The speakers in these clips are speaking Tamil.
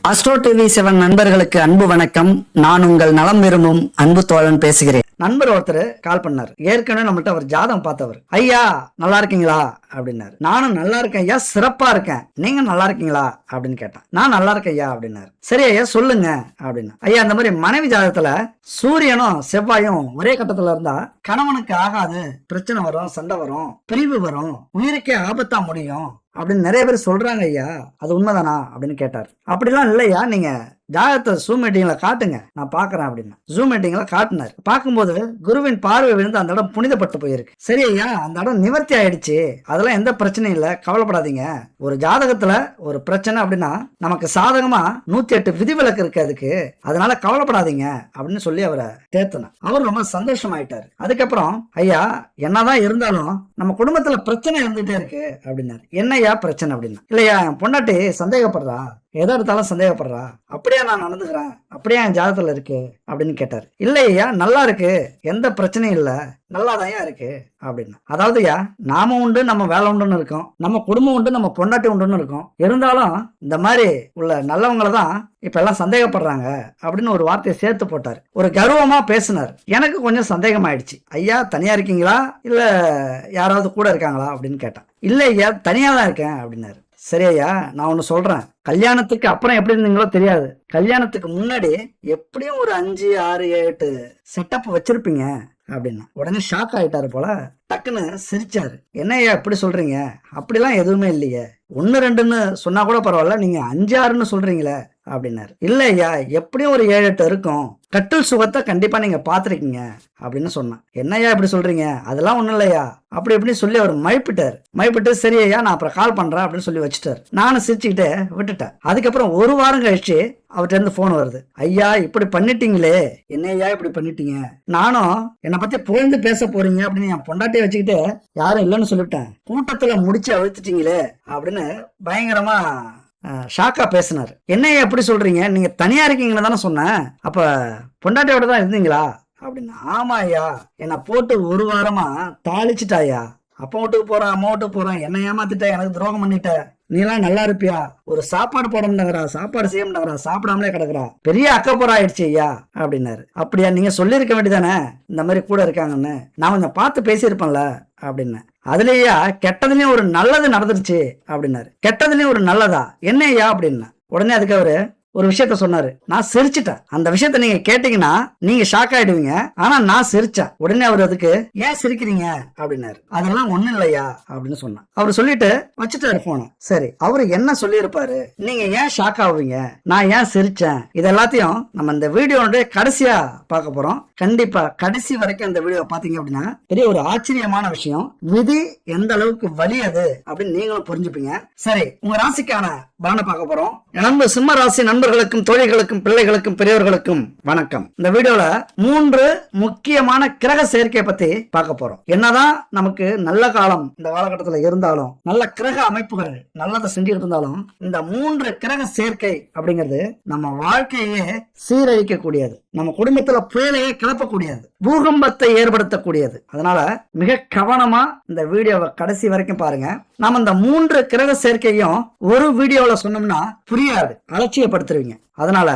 அஸ்ட்ரோ டிவி 7 நண்பர்களுக்கு அன்பு வணக்கம். நான் உங்கள் நலம் விரும்பும் அன்பு தோழன் பேசுகிறேன். நண்பர் ஒருத்தர் கால் பண்ணார். ஏற்கனவே நம்மள்ட்ட அவர் ஜாதகம் பார்த்தவர். ஐயா நல்லா இருக்கீங்களா அப்படின்னாரு. நானும் நல்லா இருக்கேன் ஐயா, சிறப்பா இருக்கேன். நீங்க நல்லா இருக்கீங்களா அப்படின்னு கேட்டேன். நான் நல்லா இருக்கேன் ஐயா அப்படின்னாரு. சரி ஐயா சொல்லுங்க அப்படின்னா, ஐயா அந்த மாதிரி மனைவி ஜாதகத்துல சூரியனும் செவ்வாயும் ஒரே கட்டத்துல இருந்தா கணவனுக்கு ஆகாது, பிரச்சனை வரும், சண்டை வரும், பிரிவு வரும், உயிருக்கே ஆபத்தா முடியும் அப்படின்னு நிறைய பேர் சொல்றாங்க ஐயா, அது உண்மைதானா அப்படின்னு கேட்டார். அப்படிலாம் இல்லையா, நீங்க ஜாதகத்தை ஜூம் மீட்டிங்ல காட்டுங்க, நான் பாக்குறேன் அப்படின்னு ஜூம் மீட்டிங்ல காட்டினார். பார்க்கும்போது குருவின் பார்வை விழுந்து அந்த இடம் புனிதப்பட்டு போயிருக்கு. சரி ஐயா அந்த இடம் நிவர்த்தி ஆயிடுச்சு, அதெல்லாம் எந்த பிரச்சனையும் இல்ல, கவலைப்படாதீங்க. ஒரு ஜாதகத்துல ஒரு பிரச்சனை அப்படின்னா நமக்கு சாதகமா 108 விதிவிலக்கு இருக்கு அதுக்கு, அதனால கவலைப்படாதீங்க அப்படின்னு சொல்லி அவரை தேத்தினார். அவர் ரொம்ப சந்தோஷமாயிட்டாரு. அதுக்கப்புறம் ஐயா என்னதான் இருந்தாலும் நம்ம குடும்பத்துல பிரச்சனை இருந்துட்டே இருக்கு அப்படின்னாரு. என்னையா பிரச்சனை அப்படின்னா, இல்லையா என் பொண்டாட்டி சந்தேகப்படுறா, எதை எடுத்தாலும் சந்தேகப்படுறா, அப்படியே நான் நடந்துக்கிறேன், அப்படியே என் ஜாதகத்துல இருக்கு அப்படின்னு கேட்டாரு. இல்லையா நல்லா இருக்கு, எந்த பிரச்சனையும் இல்ல, நல்லாதான் இருக்கு அப்படின்னா. அதாவதுயா நாம உண்டு நம்ம வேலை உண்டுன்னு இருக்கோம், நம்ம குடும்பம் உண்டு நம்ம பொண்டாட்டி உண்டுன்னு இருக்கோம், இருந்தாலும் இந்த மாதிரி உள்ள நல்லவங்களை தான் இப்ப எல்லாம் சந்தேகப்படுறாங்க அப்படின்னு ஒரு வார்த்தையை சேர்த்து போட்டாரு. ஒரு கர்வமா பேசினார். எனக்கு கொஞ்சம் சந்தேகம் ஆயிடுச்சு. ஐயா தனியா இருக்கீங்களா இல்ல யாராவது கூட இருக்காங்களா அப்படின்னு கேட்டேன். இல்ல ஐயா தனியா தான் இருக்கேன் அப்படின்னாரு. சரி ஐயா நான் ஒண்ணு சொல்றேன், கல்யாணத்துக்கு அப்புறம் எப்படி இருந்தீங்களோ தெரியாது, கல்யாணத்துக்கு முன்னாடி எப்படியும் ஒரு 5, 6, 8 செட்டப் வச்சிருப்பீங்க அப்படின்னா. உடனே ஷாக் ஆயிட்டாரு போல, டக்குன்னு சிரிச்சாரு. என்னையா இப்படி சொல்றீங்க, அப்படிலாம் எதுவுமே இல்லையே, 1, 2ன்னு சொன்னா கூட பரவாயில்ல, நீங்க 5, 6ன்னு சொல்றீங்களே அப்படின்னாரு. இல்ல ஐயா எப்படியும் ஒரு 7, 8 இருக்கும், கட்டில் சுகத்தை கண்டிப்பா நீங்க பாத்திருக்கீங்க அப்படின்னு சொன்னேன். என்னையா இப்படி சொல்றீங்க, அதெல்லாம் ஒண்ணும் இல்லையா அப்படி இப்படின்னு சொல்லி அவர் மயப்பிட்டு சரி ஐயா நான் அப்புறம் கால் பண்றேன் அப்படின்னு சொல்லி வச்சுட்டாரு. நானும் சிரிச்சுக்கிட்டே விட்டுட்டேன். அதுக்கப்புறம் ஒரு வாரம் கழிச்சு அவர்கிட்ட இருந்து போன் வருது. ஐயா இப்படி பண்ணிட்டீங்களே, என்னையா இப்படி பண்ணிட்டீங்க, நானும் என்னை பத்தி புகழ்ந்து பேச போறீங்க அப்படின்னு என் பொண்டாட்டியை வச்சுக்கிட்டு யாரும் இல்லைன்னு சொல்லிவிட்டேன், கூட்டத்துல முடிச்சு அழுத்துட்டீங்களே அப்படின்னு பயங்கரமா ஷாக்கா பேசினார். என்னையா எப்படி சொல்றீங்க, நீங்க தனியா இருக்கீங்கன்னு தானே சொன்னேன், அப்ப பொண்டாட்டியோட தான் இருந்தீங்களா அப்படின்னு. ஆமா ஐயா என்னை போட்டு ஒரு வாரமா தாளிச்சுட்டாயா, அப்பா வீட்டுக்கு போறேன் அம்மா வீட்டுக்கு போறேன், என்ன ஏமாத்திட்ட, எனக்கு துரோகம் பண்ணிட்ட, நீ எல்லாம் நல்லா இருப்பியா, ஒரு சாப்பாடு போட முடியாங்கிறா, சாப்பாடு செய்ய முடியாங்கிறா, சாப்பிடாமலே கிடக்குறா, பெரிய அக்கப்போரா ஆயிடுச்சு ஐயா அப்படின்னாரு. அப்படியா நீங்க சொல்லியிருக்க வேண்டியதானே இந்த மாதிரி கூட இருக்காங்கன்னு, நான் கொஞ்சம் பார்த்து பேசியிருப்பேன்ல அப்படின்னு. அதுலயா கெட்டதுலயும் ஒரு நல்லது நடந்துருச்சு அப்படின்னாரு. கெட்டதுலயும் ஒரு நல்லதா, என்ன ஐயா அப்படின்னா. உடனே அதுக்கு அவரு ஒரு விஷயத்த சொன்னாரு. நான் சிரிச்சிட்டேன். அந்த விஷயத்த நீங்க கேட்டீங்கன்னா நீங்க ஷாக் ஆயிடுவீங்க, ஆனா நான் சிரிச்சேன். உடனே அவர் அதுக்கு ஏன் சிரிக்கிறீங்க அப்படின்னாரு. அதெல்லாம் ஒண்ணும் இல்லையா அப்படின்னு சொன்னான். அவர் சொல்லிட்டு வச்சுட்டாரு போன. சரி அவரு என்ன சொல்லி இருப்பாரு, நீங்க ஏன் ஷாக் ஆவீங்க, நான் ஏன் சிரிச்சேன், இது எல்லாத்தையும் நம்ம இந்த வீடியோனுடைய கடைசியா பார்க்க போறோம். கண்டிப்பா கடைசி வரைக்கும் இந்த வீடியோ பாத்தீங்க அப்படின்னா பெரிய ஒரு ஆச்சரியமான விஷயம், விதி எந்த அளவுக்கு வலியது அப்படின்னு நீங்களும் புரிஞ்சுப்பீங்க. சரி உங்க ராசிக்கான பலனை பார்க்க போறோம். நம்ம சிம்ம ராசி நண்பர்களுக்கும் தோழிகளுக்கும் பிள்ளைகளுக்கும் பெரியவர்களுக்கும் வணக்கம். இந்த வீடியோல 3 முக்கியமான கிரக சேர்க்கையை பத்தி பார்க்க போறோம். என்னதான் நமக்கு நல்ல காலம் இந்த காலகட்டத்துல இருந்தாலும், நல்ல கிரக அமைப்புகள் நல்லதை செஞ்சுட்டு இருந்தாலும், இந்த 3 கிரக சேர்க்கை அப்படிங்கிறது நம்ம வாழ்க்கையே சீரழிக்க கூடியது, நம்ம குடும்பத்துல புயலையே கிளப்பக்கூடியது, பூகம்பத்தை ஏற்படுத்தக்கூடியது. அதனால மிக கவனமா இந்த வீடியோவை கடைசி வரைக்கும் பாருங்க. நாம இந்த 3 கிரக சேர்க்கையும் ஒரு வீடியோல சொன்னோம்னா புரியாது, அலட்சியப்படுத்துருவீங்க. அதனால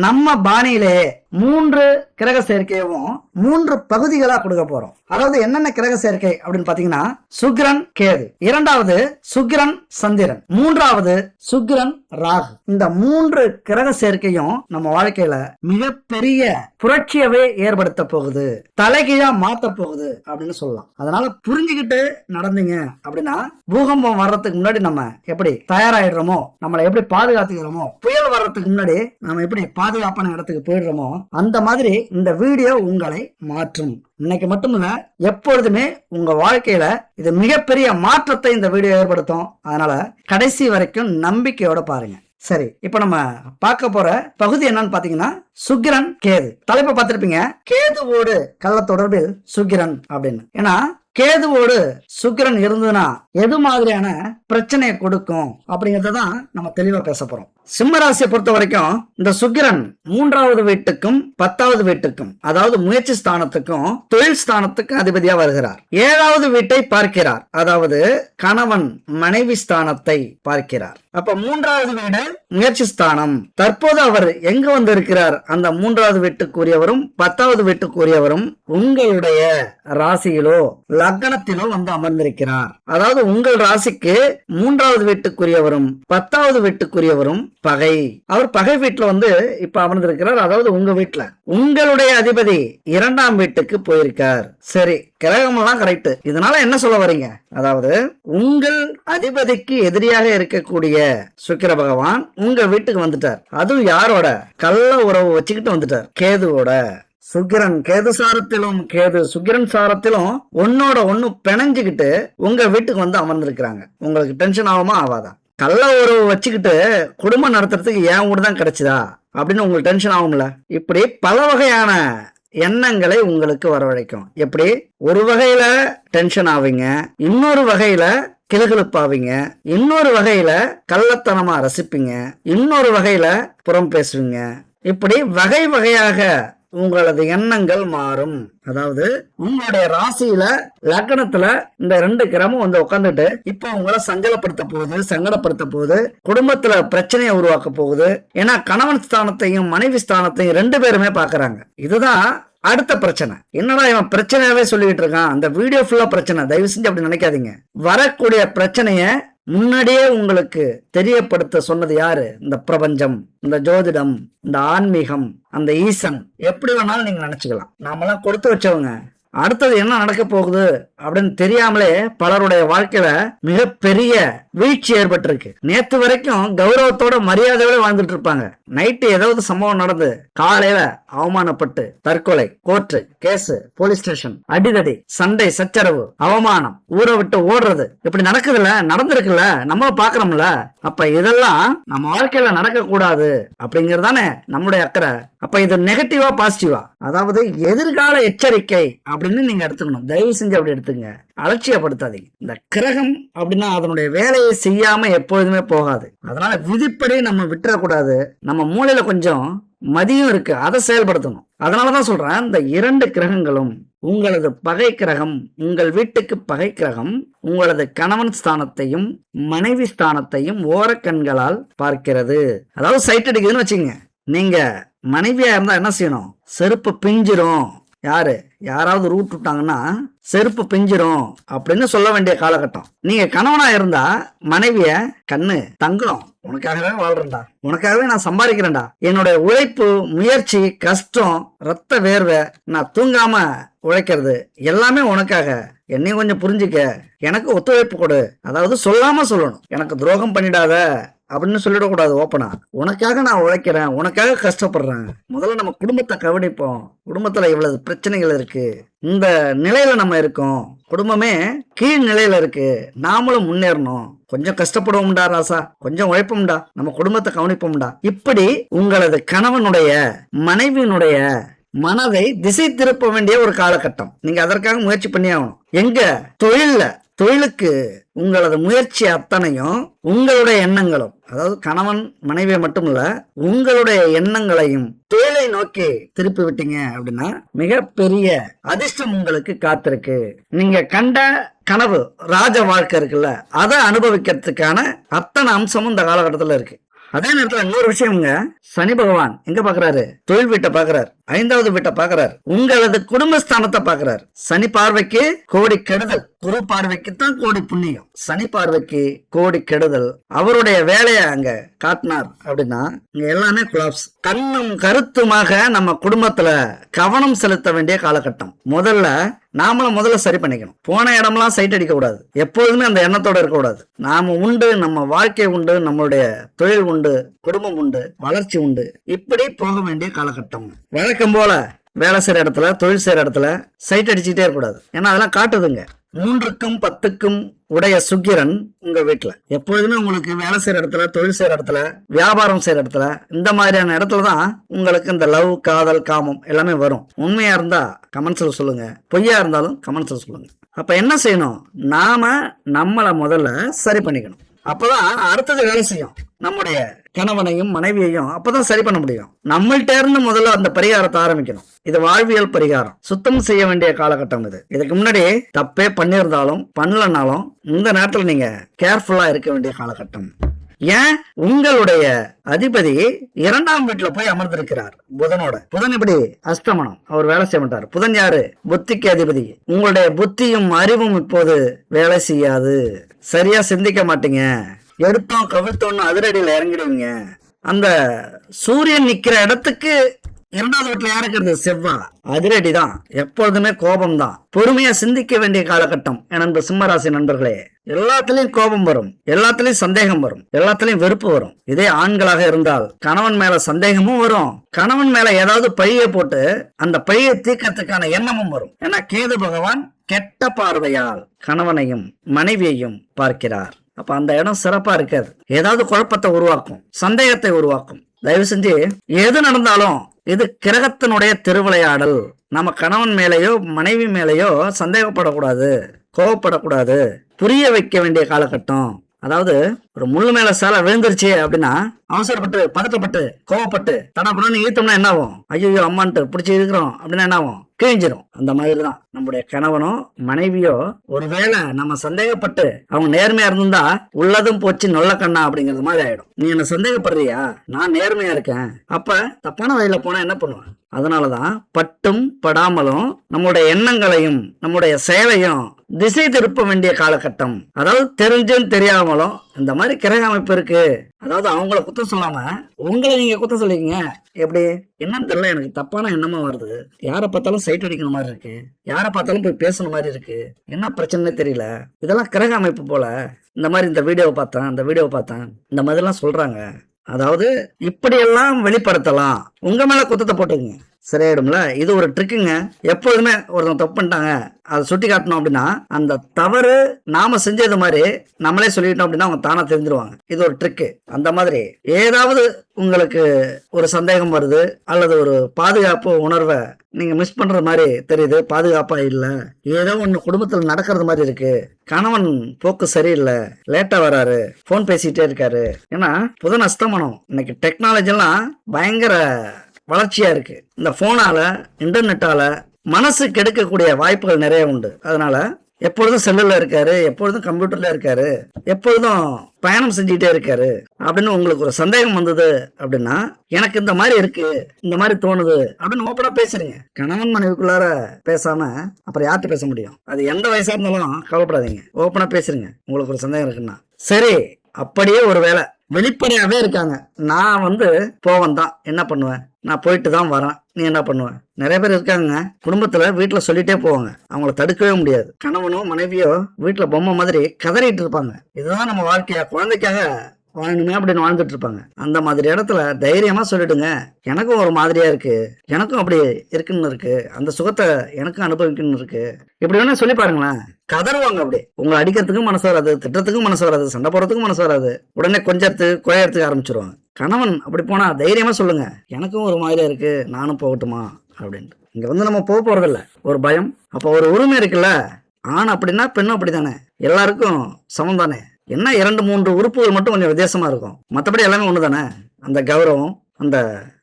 நம்ம பாணியிலே 3 கிரக சேர்க்கையும் 3 பகுதிகளா கொடுக்க போறோம். அதாவது என்னென்ன கிரக சேர்க்கை அப்படின்னு பாத்தீங்கன்னா, சுக்கிரன் கேது, 2வது சுக்கிரன் சந்திரன், 3வது சுக்கிரன் ராகு. இந்த 3 கிரக சேர்க்கையும் நம்ம வாழ்க்கையில மிகப்பெரிய புரட்சியவே ஏற்படுத்த போகுது, தலைகீழா மாத்த போகுது அப்படின்னு சொல்லலாம். அதனால புரிஞ்சுக்கிட்டு நடந்தீங்க அப்படின்னா பூகம்பம் வர்றதுக்கு முன்னாடி நம்ம எப்படி தயாராயிடுறோமோ, நம்மளை எப்படி பாதுகாத்துக்கிறோமோ, புயல் வர்றதுக்கு முன்னாடி நம்ம எப்படி பாதுகாப்பான இடத்துக்கு போயிடுறோமோ, அந்த மாதிரி இந்த வீடியோ உங்களை மாற்றும். இன்னைக்கு மட்டும் இல்ல, எப்பொழுதுமே உங்க வாழ்க்கையில இது மிகப்பெரிய மாற்றத்தை இந்த வீடியோ ஏற்படுத்தும். அதனால கடைசி வரைக்கும் நம்பிக்கையோட பாருங்க. சரி இப்ப நம்ம பார்க்க போற பகுதி என்னன்னு பாத்தீங்கன்னா, சுக்கிரன் கேது. தலைப்பை பார்த்திருப்பீங்க, கேதுவோடு கள்ள தொடர்பில் சுக்கிரன் அப்படின்னு. ஏன்னா கேதுவோடு சுக்கிரன் இருந்ததுன்னா எது மாதிரியான பிரச்சனையை கொடுக்கும் அப்படிங்கறதான் நம்ம தெளிவா பேச போறோம். சிம்மராசியை பொறுத்த வரைக்கும் இந்த சுக்கிரன் 3வது வீட்டுக்கும் 10வது வீட்டுக்கும், அதாவது முயற்சி ஸ்தானத்துக்கும் தொழில் ஸ்தானத்துக்கும் அதிபதியா வருகிறார். 7வது வீட்டை பார்க்கிறார், அதாவது கணவன் மனைவி ஸ்தானத்தை பார்க்கிறார். அப்ப 3வது வீடு முயற்சி ஸ்தானம். தற்போது அவர் எங்க வந்து இருக்கிறார்? அந்த 3வது வீட்டுக்குரியவரும் 10வது வீட்டுக்குரியவரும் உங்களுடைய ராசியிலோ லக்னத்திலோ வந்து அமர்ந்திருக்கிறார். அதாவது உங்கள் ராசிக்கு 3வது வீட்டுக்குரியவரும் 10வது வீட்டுக்குரியவரும் பகை. அவர் பகை வீட்டுல வந்து இப்ப அமர்ந்திருக்கிறார். அதாவது உங்க வீட்டுல உங்களுடைய அதிபதி 2ஆம் வீட்டுக்கு போயிருக்கார். சரி, கிரகம் எல்லாம் கரெக்ட். இதனால என்ன சொல்ல வரீங்க? அதாவது உங்கள் அதிபதிக்கு எதிரியாக இருக்கக்கூடிய சுக்கிர பகவான் உங்க வீட்டுக்கு வந்துட்டார். அதுவும் யாரோட? கள்ள உறவு வச்சுக்கிட்டு வந்துட்டார், கேதுவோட. சுக்கிரன் கேது சாரத்திலும் கேது சுக்கிரன் சாரத்திலும் ஒன்னோட ஒன்னு பிணைஞ்சுக்கிட்டு உங்க வீட்டுக்கு வந்து அமர்ந்திருக்கிறாங்க. உங்களுக்கு டென்ஷன் ஆகுமா ஆகாதா? கள்ள உறவு வச்சுக்கிட்டு குடும்பம் நடத்துறதுக்கு என் வீடு தான் கிடைச்சதா அப்படின்னு உங்களுக்கு டென்ஷன் ஆகும்ல. இப்படி பல வகையான எண்ணங்களை உங்களுக்கு வரவழைக்கும். எப்படி? ஒரு வகையில டென்ஷன் ஆவீங்க, இன்னொரு வகையில கிளுகிழுப்பாவீங்க, இன்னொரு வகையில கள்ளத்தனமா ரசிப்பீங்க, இன்னொரு வகையில புறம் பேசுவீங்க. இப்படி வகை வகையாக உங்களது எண்ணங்கள் மாறும். அதாவது உங்களுடைய ராசியில லக்னத்துல இந்த 2 கிரமும் வந்து உட்காந்துட்டு இப்ப உங்களை சஞ்சலப்படுத்த போகுது, சங்கடப்படுத்த போகுது, குடும்பத்துல பிரச்சனையை உருவாக்க போகுது. ஏன்னா கணவன் ஸ்தானத்தையும் மனைவி ஸ்தானத்தையும் 2 பேருமே பாக்குறாங்க. இதுதான் அடுத்த பிரச்சனை. என்னடா இவன் பிரச்சனையாவே சொல்லிட்டு இருக்கான், அந்த வீடியோ ஃபுல்லா பிரச்சனை. தயவு செஞ்சு அப்படி நினைக்காதீங்க. வரக்கூடிய பிரச்சனைய முன்னாடியே உங்களுக்கு தெரியப்படுத்த சொன்னது யாரு? இந்த பிரபஞ்சம், இந்த ஜோதிடம், இந்த ஆன்மீகம், அந்த ஈசன். எப்படி வேணாலும் நீங்க நினைச்சுக்கலாம். நாமெல்லாம் கொடுத்து வச்சவங்க. அடுத்தது என்ன நடக்க போகுது அப்படின்னு தெரியாமலே பலருடைய வாழ்க்கையில மிகப்பெரிய வீழ்ச்சி ஏற்பட்டிருக்கு. நேத்து வரைக்கும் கௌரவத்தோட மரியாதையோட வாழ்ந்துட்டு இருப்பாங்க. நைட்டு ஏதாவது சம்பவம் நடந்து காலையில அவமானப்பட்டு தற்கொலை, கோர்ட்டு கேஸ், போலீஸ் ஸ்டேஷன், அடிதடி, சண்டை, சச்சரவு, அவமானம், ஊரை விட்டு ஓடுறது, இப்படி நடக்குதுல்ல, நடந்திருக்குல்ல, நம்ம பாக்குறோம்ல. அப்ப இதெல்லாம் நம்ம வாழ்க்கையில நடக்க கூடாது அப்படிங்கறதானே நம்மளுடைய அக்கறை. அப்ப இது நெகட்டிவா பாசிட்டிவா? அதாவது எதிர்கால எச்சரிக்கை அப்படின்னு நீங்க எடுத்துக்கணும். தயவு செஞ்சு அப்படி எடுத்துங்க, அலட்சியப்படுத்தாதீங்க. இந்த கிரகம் அப்படின்னா அதனுடைய வேலையை செய்யாம எப்பொழுதுமே போகாது. அதனால விதிப்படி நம்ம விட்டுறக்கூடாது. நம்ம மூளையில கொஞ்சம் மதியம் இருக்கு, அதை செயல்படுத்தணும். அதனாலதான் சொல்றேன், இந்த 2 கிரகங்களும் உங்களது பகை கிரகம், உங்கள் வீட்டுக்கு பகை கிரகம் உங்களது கணவன் ஸ்தானத்தையும் மனைவி ஸ்தானத்தையும் ஓரக்கண்களால் பார்க்கிறது. அதாவது சைட் அடிக்குதுன்னு வச்சுங்க. நீங்க மனைவியா இருந்தா என்ன செய்யணும்? செருப்பு பிஞ்சிரும். யாராவது ரூட் விட்டாங்கன்னா செருப்பு பிஞ்சிரும் அப்படின்னு சொல்ல வேண்டிய காலகட்டம். நீங்க கணவனா இருந்தா மனைவிய, கண்ணு தங்கம், உனக்காகவே வாழ்றேன்டா, உனக்காகவே நான் சம்பாதிக்கிறேன்டா, என்னுடைய உழைப்பு, முயற்சி, கஷ்டம், ரத்த வேர்வை, நான் தூங்காம உழைக்கிறது எல்லாமே உனக்காக. என்னையும் கொஞ்சம் புரிஞ்சுக்க, எனக்கு ஒத்துழைப்பு கொடு. அதாவது சொல்லாம சொல்லணும். எனக்கு துரோகம் பண்ணிடாத அப்படின்னு சொல்லிடக்கூடாது. ஓப்பனா உனக்காக நான் உழைக்கிறேன், உனக்காக கஷ்டப்படுறேன். முதல்ல நம்ம குடும்பத்தை கவனிப்போம். குடும்பத்துல இவ்வளவு பிரச்சனைகள் இருக்கு, இந்த நிலையில நம்ம இருக்கோம், குடும்பமே கீழ் நிலையில இருக்கு, நாமளும் முன்னேறணும், கொஞ்சம் கஷ்டப்படுவோம்டா ராசா, கொஞ்சம் உழைப்போம்டா, நம்ம குடும்பத்தை கவனிப்போம்டா. இப்படி உங்களது கணவனுடைய மனைவியினுடைய மனதை திசை திருப்ப வேண்டிய ஒரு காலகட்டம். நீங்க அதற்காக முயற்சி பண்ணி ஆகணும். எங்க தொழிலுக்கு உங்களது முயற்சி அத்தனையும் உங்களுடைய எண்ணங்களும், அதாவது கணவன் மனைவியை மட்டும் இல்ல, உங்களுடைய எண்ணங்களையும் தொழிலை நோக்கி திருப்பி விட்டீங்க அப்படின்னா மிகப்பெரிய அதிர்ஷ்டம் உங்களுக்கு காத்திருக்கு. நீங்க கண்ட கனவு ராஜ வாழ்க்கை இருக்குல்ல, அதை அனுபவிக்கிறதுக்கான அத்தனை அம்சமும் இந்த காலகட்டத்துல இருக்கு. அதே நேரத்துல இன்னொரு விஷயம்ங்க, சனி பகவான் எங்க பாக்குறாரு? தொழில் வீட்டை பாக்குறாரு, 5வது வீட்டை பாக்குறாரு, உங்களது குடும்பஸ்தானத்தை பாக்குறாரு. சனி பார்வைக்கு கோடி கெடுதல், குரு பார்வைக்கு தான் கோடி புண்ணியம். சனி பார்வைக்கு கோடி கெடுதல். அவருடைய வேலையை அங்க காட்டினார் அப்படின்னா இங்க எல்லாமே கொலாப்ஸ். கண்ணும் கருத்துமாக நம்ம குடும்பத்துல கவனம் செலுத்த வேண்டிய காலகட்டம். முதல்ல சரி பண்ணிக்கணும். போன இடம்லாம் சைட் அடிக்க கூடாது. எப்போதுமே அந்த எண்ணத்தோட இருக்க கூடாது. நாம உண்டு, நம்ம வாழ்க்கை உண்டு, நம்மளுடைய தொழில் உண்டு, குடும்பம் உண்டு, வளர்ச்சி உண்டு. இப்படி போக வேண்டிய காலகட்டம். வழக்கம் போல வேலை செய்யற இடத்துல, தொழில் செய்யற இடத்துல சைட் அடிச்சுட்டே இருக்கக்கூடாது. ஏன்னா அதெல்லாம் காட்டுதுங்க. 3க்கும் 10க்கும் உடைய சுக்கிரன் உங்க வீட்டுல எப்பொழுதுமே உங்களுக்கு வேலை செய்யற இடத்துல, தொழில் செய்யற இடத்துல, வியாபாரம் செய்யற இடத்துல, இந்த மாதிரியான இடத்துலதான் உங்களுக்கு இந்த லவ், காதல், காமம் எல்லாமே வரும். உண்மையா இருந்தா கமெண்ட்ஸ்ல சொல்லுங்க, பொய்யா இருந்தாலும் கமெண்ட்ஸ்ல சொல்லுங்க. அப்ப என்ன செய்யணும்? நாம நம்மளை முதல்ல சரி பண்ணிக்கணும். அப்பதான் அடுத்தது வேலை செய்யும். நம்முடைய கணவனையும் மனைவியையும் அப்பதான் சரி பண்ண முடியும். நம்மள்ட்ட இருந்து முதல்ல அந்த பரிகாரத்தை ஆரம்பிக்கணும். இது வாழ்வியல் பரிகாரம். சுத்தம் செய்ய வேண்டிய காலகட்டம் இது. இதுக்கு முன்னாடி தப்பே பண்ணியிருந்தாலும் பண்ணலனாலும் இந்த நேரத்துல நீங்க கேர்ஃபுல்லா இருக்க வேண்டிய காலகட்டம். ஏன்? உங்களுடைய அதிபதி 2ஆம் வீட்டுல போய் அமர்ந்திருக்கிறார் புதனோட. புதன் இப்படி அஸ்தமனம், அவர் வேலை செய்ய மாட்டார். புதன் யாரு? புத்திக்கு அதிபதி. உங்களுடைய புத்தியும் அறிவும் இப்போது வேலை செய்யாது. சரியா சிந்திக்க மாட்டீங்க. எடுத்தோம் கவிழ்த்தோன்னு அதிரடியில இறங்கிடுவீங்க. அந்த சூரியன் நிக்கிற இடத்துக்கு 2வது வீட்டுல யாருக்கிறது? செவ்வாய். அதிரடி தான், எப்பொழுதுமே கோபம் தான். பொறுமையா சிந்திக்க வேண்டிய காலகட்டம். நண்பர் சிம்மராசி நண்பர்களே, எல்லாத்துலயும் கோபம் வரும், எல்லாத்துலயும் சந்தேகம் வரும், எல்லாத்துலயும் வெறுப்பு வரும். இதே ஆண்களாக இருந்தால் கணவன் மேல சந்தேகமும் வரும், கணவன் மேல ஏதாவது பழியை போட்டு அந்த பழியை தீர்க்கறதுக்கான எண்ணமும் வரும். ஏன்னா கேது பகவான் கெட்ட பார்வையால் கணவனையும் மனைவியையும் பார்க்கிறார். அப்ப அந்த இடம் சிறப்பா இருக்காது. ஏதாவது குழப்பத்தை உருவாக்கும், சந்தேகத்தை உருவாக்கும். தயவு செஞ்சு எது நடந்தாலும் இது கிரகத்தினுடைய திருவிளையாடல். நம்ம கணவன் மேலேயோ மனைவி மேலேயோ சந்தேகப்படக்கூடாது, கோவப்படக்கூடாது. புரிய வைக்க வேண்டிய காலகட்டம். அதாவது ஒரு முள்ளு மேல சேலை விழுந்துருச்சு அப்படின்னா அவசரப்பட்டு பதட்டப்பட்டு கோவப்பட்டு தடப்படன்னு ஈத்தோம்னா என்ன ஆகும்? ஐயோ அம்மான்ட்டு பிடிச்சி இருக்கிறோம் அப்படின்னா என்ன ஆகும்? கிழிஞ்சிரும். அந்த மாதிரிதான் நம்முடைய கணவனோ மனைவியோ ஒருவேளை நம்ம சந்தேகப்பட்டு அவங்க நேர்மையா இருந்தா உள்ளதும் போச்சு நொல்ல கண்ணா அப்படிங்கிறது மாதிரி ஆயிடும். நீ என்ன சந்தேகப்படுறியா? நான் நேர்மையா இருக்கேன். அப்ப தப்பான வழியில போனா என்ன பண்ணுவேன்? அதனாலதான் பட்டும் படாமலும் நம்முடைய எண்ணங்களையும் நம்முடைய செயலையும் திசை திருப்ப வேண்டிய காலகட்டம். அதாவது தெரிஞ்சும் தெரியாமலும் இந்த மாதிரி கிரக அமைப்பு இருக்கு. அதாவது அவங்கள குத்தம் சொல்லாம உங்களை நீங்க குத்தம் சொல்லிக்கீங்க. எப்படி? என்னன்னு தெரியல, எனக்கு தப்பான எண்ணமா வருது. யாரை பார்த்தாலும் சைட் அடிக்கிற மாதிரி இருக்கு, யாரை பார்த்தாலும் போய் பேசணும் மாதிரி இருக்கு, என்ன பிரச்சனை தெரியல. இதெல்லாம் கிரக அமைப்பு போல. இந்த மாதிரி இந்த வீடியோவை பார்த்தேன் இந்த மாதிரிலாம் சொல்றாங்க. அதாவது இப்படியெல்லாம் வெளிப்படுத்தலாம். உங்க மேல குத்தத்தை போட்டுங்க, சரியாயிடும்ல. இது ஒரு ட்ரிக்குங்க. எப்போதுமே ஒருத்தன் தப்பு பண்ணிட்டாங்க அதை சுட்டி காட்டணும் அப்படின்னா அந்த தவறு நாம செஞ்சது மாதிரி நம்மளே சொல்லிட்டோம் அப்படின்னா அவங்க தானா தெரிஞ்சிருவாங்க. இது ஒரு ட்ரிக்கு. அந்த மாதிரி ஏதாவது உங்களுக்கு ஒரு சந்தேகம் வருது அல்லது ஒரு பாதுகாப்பு உணர்வை நீங்க மிஸ் பண்ற மாதிரி தெரியுது, பாதுகாப்பா இல்ல, ஏதோ ஒண்ணு குடும்பத்துல நடக்கிறது மாதிரி இருக்கு, கணவன் போக்கு சரியில்லை, லேட்டா வராரு, போன் பேசிட்டே இருக்காரு. ஏன்னா புதன் அஸ்தமனம். இன்னைக்கு டெக்னாலஜி எல்லாம் பயங்கர வளர்ச்சியா இருக்கு. இந்த போனால இன்டர்நெட்டால மனசு கெடுக்கக்கூடிய வாய்ப்புகள் நிறைய உண்டு. அதனால எப்பொழுதும் செல்லுல இருக்காரு, எப்பொழுதும் கம்ப்யூட்டர்ல இருக்காரு, எப்பொழுதும் பயணம் செஞ்சுட்டே இருக்காரு அப்படின்னு உங்களுக்கு ஒரு சந்தேகம் வந்தது அப்படின்னா எனக்கு இந்த மாதிரி இருக்கு, இந்த மாதிரி தோணுது அப்படின்னு ஓப்பனா பேசுறீங்க. கணவன் மனைவிக்குள்ளார பேசாம அப்புறம் யார்கிட்ட பேச முடியும்? அது எந்த வயசா இருந்தாலும் கவலைப்படாதீங்க, ஓப்பனா பேசுறீங்க. உங்களுக்கு ஒரு சந்தேகம் இருக்குன்னா சரி. அப்படியே ஒரு வேலை வெளிப்படையாவே இருக்காங்க, நான் போவன் தான், என்ன பண்ணுவேன்? நான் போயிட்டு தான் வரேன், நீ என்ன பண்ணுவேன்? நிறைய பேர் இருக்காங்க குடும்பத்துல, வீட்டுல சொல்லிட்டே போவாங்க, அவங்கள தடுக்கவே முடியாது. கணவனோ மனைவியோ வீட்டுல பொம்மை மாதிரி கதறிட்டு இருப்பாங்க. இதுதான் நம்ம வாழ்க்கையா, குழந்தைக்காக வாழணுமே அப்படின்னு வாழ்ந்துட்டு இருப்பாங்க. அந்த மாதிரி இடத்துல தைரியமா சொல்லிடுங்க, எனக்கும் ஒரு மாதிரியா இருக்கு, எனக்கும் அப்படி இருக்குன்னு இருக்கு, அந்த சுகத்தை எனக்கும் அனுபவிக்கணும்னு இருக்கு, இப்படி வேணா சொல்லி பாருங்களேன். கதறுவாங்க. அப்படி உங்களை அடிக்கிறதுக்கும் மனசு வராது, திட்டத்துக்கும் மனசு வராது, சண்டை போடுறதுக்கும் மனசு வராது. உடனே கொஞ்சத்துக்கு குழையறதுக்கு ஆரம்பிச்சிருவாங்க. கணவன் அப்படி போனா தைரியமா சொல்லுங்க, எனக்கும் ஒரு மாதிரியா இருக்கு, நானும் போகட்டுமா அப்படின்ட்டு. இங்க நம்ம போக போறதில்ல, ஒரு பயம். அப்ப ஒரு உரிமை இருக்குல்ல. ஆண் அப்படின்னா பெண்ணும் அப்படித்தானே, எல்லாருக்கும் சமம் தானே. என்ன 2-3 உறுப்புகள் மட்டும் கொஞ்சம் வித்தியாசமா இருக்கும், மற்றபடி எல்லாமே ஒண்ணு தானே. அந்த கௌரவம், அந்த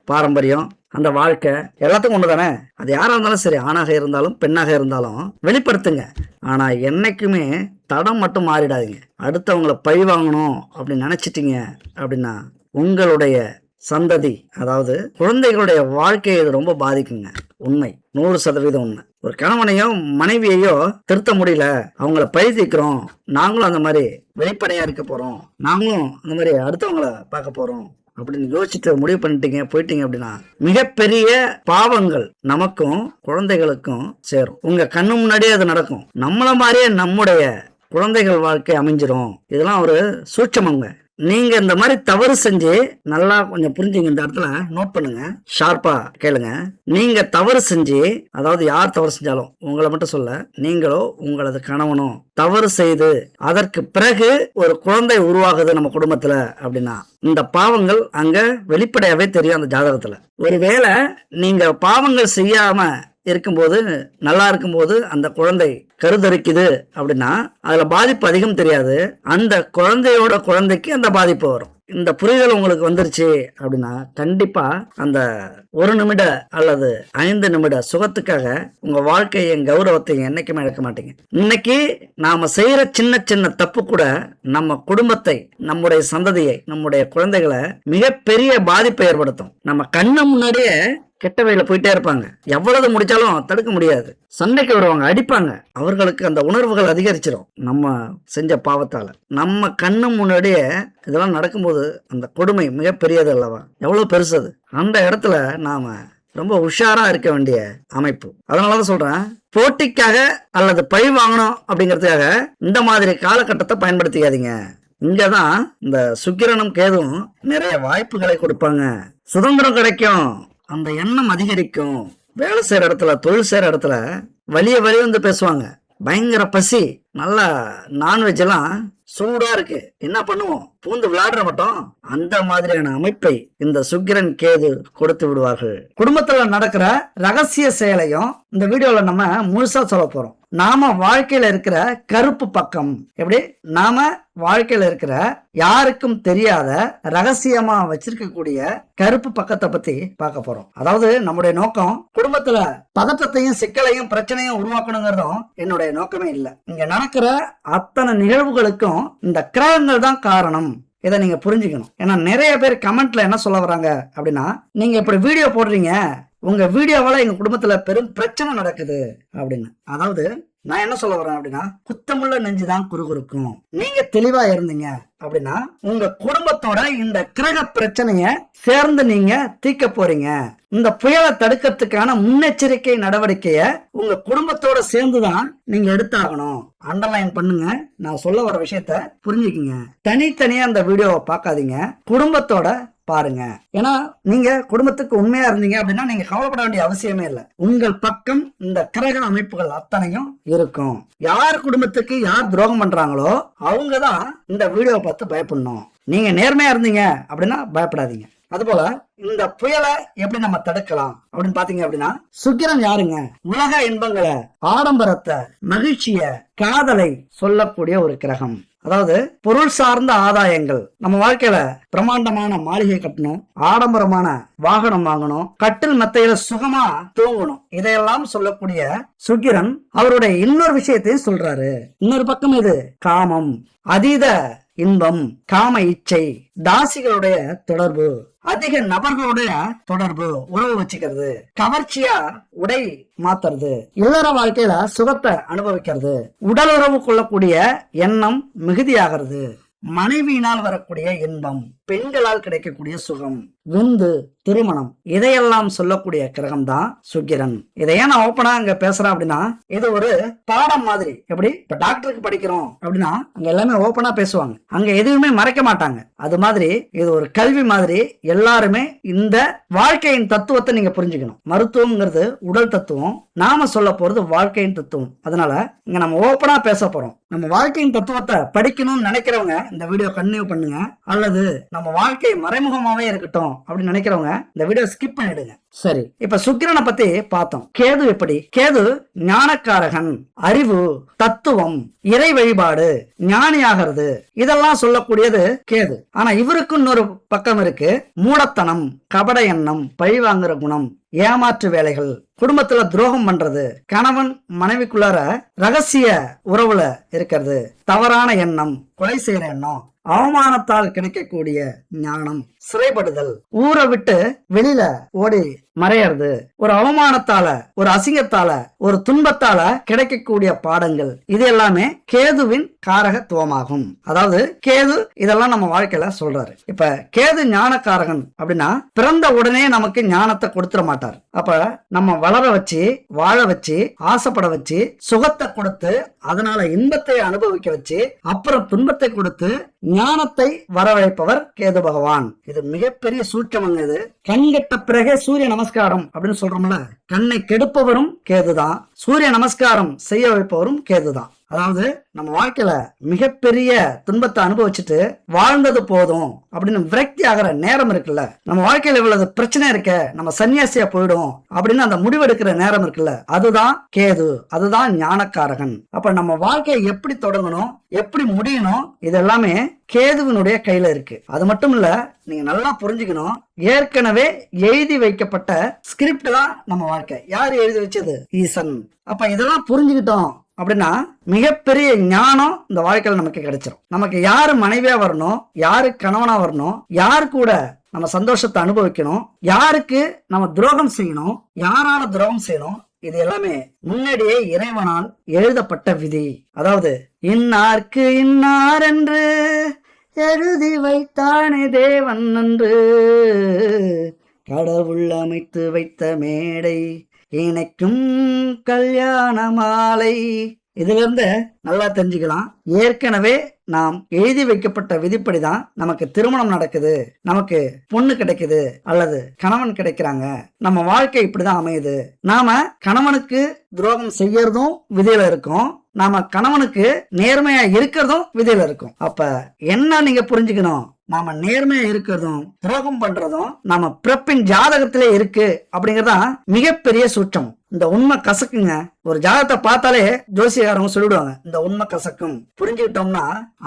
பாரம்பரியம், அந்த வாழ்க்கை எல்லாத்துக்கும் ஒண்ணு தானே. அது யாரா இருந்தாலும் சரி, ஆணாக இருந்தாலும் பெண்ணாக இருந்தாலும் வெளிப்படுத்துங்க. ஆனா என்னைக்குமே தடம் மட்டும் மாறிடாதீங்க. அடுத்தவங்களை பழி வாங்கணும் அப்படின்னு நினைச்சிட்டீங்க அப்படின்னா உங்களுடைய சந்ததி, அதாவது குழந்தைகளுடைய வாழ்க்கையை இது ரொம்ப பாதிக்குங்க. உண்மை, 100% உண்மை. ஒரு கணவனையோ மனைவியையோ திருத்த முடியல, அவங்கள பழி தீர்க்கிறோம், நாங்களும் அந்த மாதிரி வெளிப்படையா இருக்க போறோம், நாங்களும் அந்த மாதிரி அடுத்தவங்களை பார்க்க போறோம் அப்படின்னு யோசிச்சுட்டு முடிவு பண்ணிட்டீங்க போயிட்டீங்க அப்படின்னா மிகப்பெரிய பாவங்கள் நமக்கும் குழந்தைகளுக்கும் சேரும். உங்க கண்ணு முன்னாடியே அது நடக்கும். நம்மள மாதிரியே நம்முடைய குழந்தைகள் வாழ்க்கை அமைஞ்சிரும். இதெல்லாம் ஒரு சூட்சமங்க. நீங்க இந்த மாதிரி தவறு செஞ்சு நல்லா கொஞ்சம் புரிஞ்சுங்க. இந்த இடத்துல நோட் பண்ணுங்க, ஷார்ப்பா கேளுங்க. நீங்க தவறு செஞ்சு, அதாவது யார் தவறு செஞ்சாலும், உங்களை மட்டும் சொல்ல, நீங்களோ உங்களது கணவனோ தவறு செய்து அதற்கு பிறகு ஒரு குழந்தை உருவாகுது நம்ம குடும்பத்துல அப்படின்னா இந்த பாவங்கள் அங்க வெளிப்படையாவே தெரியும் அந்த ஜாதகத்துல. ஒருவேளை நீங்க பாவங்கள் செய்யாம இருக்கும்போது, நல்லா இருக்கும்போது அந்த குழந்தை கருதரிக்குது அப்படின்னா அதுல பாதிப்பு அதிகம் தெரியாது, அந்த குழந்தையோட குழந்தைக்கு அந்த பாதிப்பு வரும். இந்த புரிதல் உங்களுக்கு வந்துருச்சு அப்படின்னா கண்டிப்பா அந்த 1 நிமிட அல்லது 5 நிமிட சுகத்துக்காக உங்க வாழ்க்கையின் கௌரவத்தை என்னைக்குமே இழக்க மாட்டீங்க. இன்னைக்கு நாம செய்யற சின்ன சின்ன தப்பு கூட நம்ம குடும்பத்தை, நம்முடைய சந்ததியை, நம்முடைய குழந்தைகளை மிகப்பெரிய பாதிப்பை ஏற்படுத்தும். நம்ம கண்ணு முன்னாடியே கெட்ட வழியில போயிட்டே இருப்பாங்க, எவ்வளவு முடிச்சாலும் தடுக்க முடியாது. சண்டைக்கு வருவாங்க, அடிப்பாங்க, அவர்களுக்கு அந்த உணர்வுகள் அதிகரிச்சிடும் நம்ம செஞ்ச பாவத்தால. நம்ம கண்ணு முன்னாடியே இதெல்லாம் நடக்கும்போது அந்த கொடுமை மிகப்பெரியது அல்லவா, எவ்வளவு பெருசது. அந்த இடத்துல நாம ரொம்ப உஷாரா இருக்க வேண்டிய அமைப்பு. அதனாலதான் சொல்றேன், போட்டிக்காக அல்லது பழி வாங்கணும் அப்படிங்கிறதுக்காக இந்த மாதிரி காலகட்டத்தை பயன்படுத்திக்காதீங்க. இங்கதான் இந்த சுக்கிரனும் கேதுவும் நிறைய வாய்ப்புகளை கொடுப்பாங்க, சுதந்திரம் கிடைக்கும், அந்த எண்ணம் அதிகரிக்கும். வேலை செய்யற இடத்துல, தொழில் செய்யற இடத்துல வலிய வந்து பேசுவாங்க, பயங்கர பசி, நல்லா நான்வெஜ் எல்லாம் சூடா இருக்கு, என்ன பண்ணுவோம், பூந்து விளையாடுற மட்டும். அந்த மாதிரியான அமைப்பை இந்த சுக்கிரன் கேது கொடுத்து விடுவார்கள். குடும்பத்துல நடக்கிற ரகசிய செயலையும் இந்த வீடியோல நம்ம முழுசா சொல்ல போறோம். நாம வாழ்க்கையில இருக்கிற கருப்பு பக்கம், எப்படி நாம வாழ்க்கையில இருக்கிற யாருக்கும் தெரியாத ரகசியமா வச்சிருக்கக்கூடிய கருப்பு பக்கத்தை பத்தி பார்க்க போறோம். அதாவது நம்முடைய நோக்கம் குடும்பத்துல பதட்டத்தையும் சிக்கலையும் பிரச்சனையும் உருவாக்கணுங்கிறதும் என்னுடைய நோக்கமே இல்லை. இங்க நடக்கிற அத்தனை நிகழ்வுகளுக்கும் இந்த கிரகங்கள் தான் காரணம். இதை நீங்க புரிஞ்சுக்கணும். ஏன்னா நிறைய பேர் கமெண்ட்ல என்ன சொல்ல வராங்க அப்படின்னா, நீங்க இப்படி வீடியோ போடுறீங்க, உங்க வீடியோவால எங்க குடும்பத்துல பெரும் பிரச்சனை நடக்குது அப்படின்னு. அதாவது நான் என்ன சொல்ல வரேன் அப்படின்னா, குத்தமுள்ள நெஞ்சுதான் குறுகுறுக்கும். நீங்க தெளிவா இருந்தீங்க அப்படின்னா உங்க குடும்பத்தோட இந்த கிரக பிரச்சனைய சேர்ந்து நீங்க தீர்க்க போறீங்க. இந்த புயலை தடுக்கிறதுக்கான முன்னெச்சரிக்கை நடவடிக்கைய உங்க குடும்பத்தோட சேர்ந்துதான் நீங்க எடுத்தாகணும். அண்டர்லைன் பண்ணுங்க, நான் சொல்ல வர விஷயத்த புரிஞ்சுக்குங்க. தனித்தனியா அந்த வீடியோவை பார்க்காதீங்க, குடும்பத்தோட பாருங்க. ஏன்னா நீங்க குடும்பத்துக்கு உண்மையா இருந்தீங்க அப்படின்னா நீங்க கவலைப்பட வேண்டிய அவசியமே இல்லை. உங்கள் பக்கம் இந்த கிரக அமைப்புகள் அத்தனையும் இருக்கும். யார் குடும்பத்துக்கு யார் துரோகம் பண்றாங்களோ அவங்கதான் இந்த வீடியோ பார்த்து பயப்படணும். நீங்க நேர்மையா இருந்தீங்க அப்படின்னா பயப்படாதீங்க. அதுபோல இந்த புயலை எப்படி நம்ம தடுக்கலாம் அப்படின்னு பாத்தீங்க அப்படின்னா, சுக்கிரன் யாருங்க, உலக இன்பங்களை, ஆடம்பரத்தை, மகிழ்ச்சிய, காதலை சொல்லக்கூடிய ஒரு கிரகம். அதாவது பொருள் சார்ந்த ஆதாயங்கள். நம்ம வாழ்க்கையில பிரமாண்டமான மாளிகை கட்டணும், ஆடம்பரமான வாகனம் வாங்கணும், கட்டில் மெத்தையில சுகமா தூங்கணும், இதையெல்லாம் சொல்லக்கூடிய சுக்கிரன் அவருடைய இன்னொரு விஷயத்தையும் சொல்றாரு. இன்னொரு பக்கம் இது காமம், அதீத இன்பம், காம இச்சை, தாசிகளுடைய தொடர்பு, அதிக நபர்களுடைய தொடர்பு, உறவு வச்சுக்கிறது, கவர்ச்சியா உடை மாத்துறது, இல்லற வாழ்க்கையில சுகத்தை அனுபவிக்கிறது, உடல் உறவு கொள்ளக்கூடிய எண்ணம் மிகுதியாகிறது, மனைவியினால் வரக்கூடிய இன்பம், பெண்களால் கிடைக்கக்கூடிய சுகம், விந்து, திருமணம், இதையெல்லாம் சொல்லக்கூடிய கிரகம் தான் சுக்கிரன். இதையே நான் ஓப்பனா அங்க பேசுறேன் அப்படின்னா, இது ஒரு பாடம் மாதிரி. எப்படி இப்ப டாக்டருக்கு படிக்கிறோம் அப்படின்னா அங்க எல்லாமே ஓப்பனா பேசுவாங்க, அங்க எதுவுமே மறைக்க மாட்டாங்க. அது மாதிரி இது ஒரு கல்வி மாதிரி. எல்லாருமே இந்த வாழ்க்கையின் தத்துவத்தை நீங்க புரிஞ்சுக்கணும். மருத்துவம்ங்கிறது உடல் தத்துவம், நாம சொல்ல போறது வாழ்க்கையின் தத்துவம். அதனால இங்க நம்ம ஓப்பனா பேச போறோம். நம்ம வாழ்க்கையின் தத்துவத்தை படிக்கணும்னு நினைக்கிறவங்க இந்த வீடியோ கன்டினியூ பண்ணுங்க, அல்லது நம்ம வாழ்க்கை மறைமுகமாவே இருக்கட்டும் அப்படின்னு நினைக்கிறவங்க இந்த வீடியோ ஸ்கிப் பண்ணிடுங்க. சரி, இப்ப சுக்கிரனை பத்தி பார்த்தோம். கேது எப்படி? கேது ஞானக்காரகன், அறிவு, தத்துவம், இறை வழிபாடு, ஞானியாகிறது, இதெல்லாம் சொல்லக்கூடியது கேது. ஆனா இவருக்கு இன்னொரு பக்கம் இருக்கு, மூடத்தனம், கபட எண்ணம், பழிவாங்குற குணம், ஏமாற்று வேலைகள், குடும்பத்துல துரோகம் பண்றது, கணவன் மனைவிக்குள்ளார ரகசிய உறவுல இருக்கிறது, தவறான எண்ணம், கொலை செய்யற எண்ணம், அவமானத்தால் கிடைக்கக்கூடிய ஞானம், சிறைப்படுதல், ஊரை விட்டு வெளியில ஓடி மறையறது, ஒரு அவமானத்தால, ஒரு அசிங்கத்தால, ஒரு துன்பத்தால கிடைக்கக்கூடிய பாடங்கள், இது எல்லாமே கேதுவின் காரகத்துவமாகும். அதாவது கேது இதெல்லாம் நம்ம வாழ்க்கையில சொல்றாரு. இப்ப கேது ஞானக்காரகன் அப்படின்னா பிறந்த உடனே நமக்கு ஞானத்தை கொடுத்துட மாட்டார். அப்ப நம்ம வளர வச்சு, வாழ வச்சு, ஆசைப்பட வச்சு, சுகத்தை கொடுத்து, அதனால இன்பத்தை அனுபவிக்க வச்சு, அப்புறம் துன்பத்தை கொடுத்து ஞானத்தை வரவழைப்பவர் கேது பகவான். இது மிகப்பெரிய சூட்சமங்க. இது கண்கட்ட பிறகே சூரிய நமஸ்காரம் அப்படின்னு சொல்றோம்ல, கண்ணை கெடுப்பவரும் கேதுதான், சூரிய நமஸ்காரம் செய்ய வைப்பவரும் கேதுதான். அதாவது நம்ம வாழ்க்கையில மிகப்பெரிய துன்பத்தை அனுபவிச்சுட்டு வாழ்ந்தது போதும் அப்படின்னு விரக்தி ஆகிற நேரம் இருக்குல்ல, நம்ம வாழ்க்கையில இவ்வளவு பிரச்சனை இருக்க நம்ம சன்னியாசியா போயிடும் அப்படின்னு அந்த முடிவெடுக்கிற நேரம் இருக்குல்ல, அதுதான் கேது, அதுதான் ஞானக்காரகன். அப்ப நம்ம வாழ்க்கையை எப்படி தொடங்கணும், எப்படி முடியணும், இது எல்லாமே கேதுவினுடைய கையில இருக்கு. அது மட்டும் இல்ல, நீங்க நல்லா புரிஞ்சுக்கணும், ஏற்கனவே எழுதி வைக்கப்பட்ட ஸ்கிரிப்ட் தான் நம்ம வாழ்க்கை. யாரு எழுதி வச்சது? ஈசன். அப்ப இதெல்லாம் புரிஞ்சுக்கிட்டோம் அப்படின்னா மிகப்பெரிய ஞானம் இந்த வாழ்க்கையில நமக்கு கிடைச்சிடும். நமக்கு யாரு மனைவியா வரணும், யாரு கணவனா வரணும், யாரு கூட நம்ம சந்தோஷத்தை அனுபவிக்கணும், யாருக்கு நம்ம துரோகம் செய்யணும், யாரால துரோகம் செய்யணும், இது எல்லாமே முன்னாடியே இறைவனால் எழுதப்பட்ட விதி. அதாவது இன்னார்க்கு இன்னார் என்று எழுதி வைத்தானே தேவன் என்று, கடவுள் அமைத்து வைத்த மேடை இணைக்கும் கல்யாண மாலை. இதுல இருந்து நல்லா தெரிஞ்சுக்கலாம், ஏற்கனவே நாம் எழுதி வைக்கப்பட்ட விதிப்படிதான் நமக்கு திருமணம் நடக்குது, நமக்கு பொண்ணு கிடைக்குது அல்லது கணவன் கிடைக்கிறாங்க, நம்ம வாழ்க்கை இப்படிதான் அமையுது. நாம கணவனுக்கு துரோகம் செய்யறதும் விதியில இருக்கும், நாம கணவனுக்கு நேர்மையா இருக்கிறதும் விதியில இருக்கும். அப்ப என்ன நீங்க புரிஞ்சுக்கணும், நாம நேர்மையா இருக்கிறதும் துரோகம் பண்றதும் நாம பிறப்பின் ஜாதகத்திலே இருக்கு அப்படிங்கறதா மிகப்பெரிய சூட்சம். இந்த உண்மை கசக்குங்க. ஒரு ஜாதகத்தை பார்த்தாலே ஜோசியக்காரங்க சொல்லிடுவாங்க, இந்த உண்மை கசக்கும். புரிஞ்சுக்கிட்டோம்னா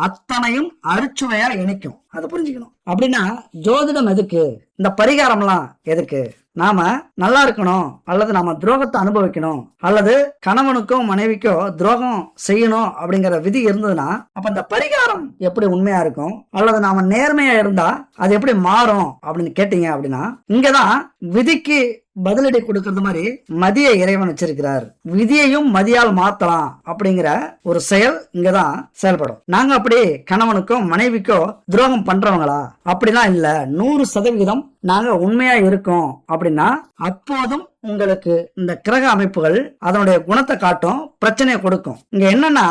அத்தனையும் அறுச்சுவையா இணைக்கும். அதை புரிஞ்சுக்கணும். அப்படின்னா ஜோதிடம் எதுக்கு, இந்த பரிகாரம்லாம் எதுக்கு? நாம நல்லா இருக்கணும் அல்லது நாம துரோகத்தை அனுபவிக்கணும் அல்லது கணவனுக்கோ மனைவிக்கோ துரோகம் செய்யணும் அப்படிங்கிற விதி இருந்ததுன்னா அப்ப இந்த பரிகாரம் எப்படி உண்மையா இருக்கும் அல்லது நாம நேர்மையா இருந்தா அது எப்படி மாறும் அப்படின்னு கேட்டீங்க அப்படின்னா, இங்கதான் விதிக்கு பதிலடி கொடுக்கறது மாதிரி மதிய இறைவன் வச்சிருக்கிறார். விதியையும் மதியால் மாத்தலாம் அப்படிங்கிற ஒரு செயல் இங்கதான் செயல்படும். நாங்க அப்படி கணவனுக்கோ மனைவிக்கோ துரோகம் பண்றவங்களா? அப்படிலாம் இல்ல. 100% நாங்க உண்மையா இருக்கோம் அப்படின்னா அப்போதும் உங்களுக்கு இந்த கிரக அமைப்புகள் அதனுடைய குணத்தை காட்டும், பிரச்சனையை கொடுக்கும். இங்க என்னன்னா,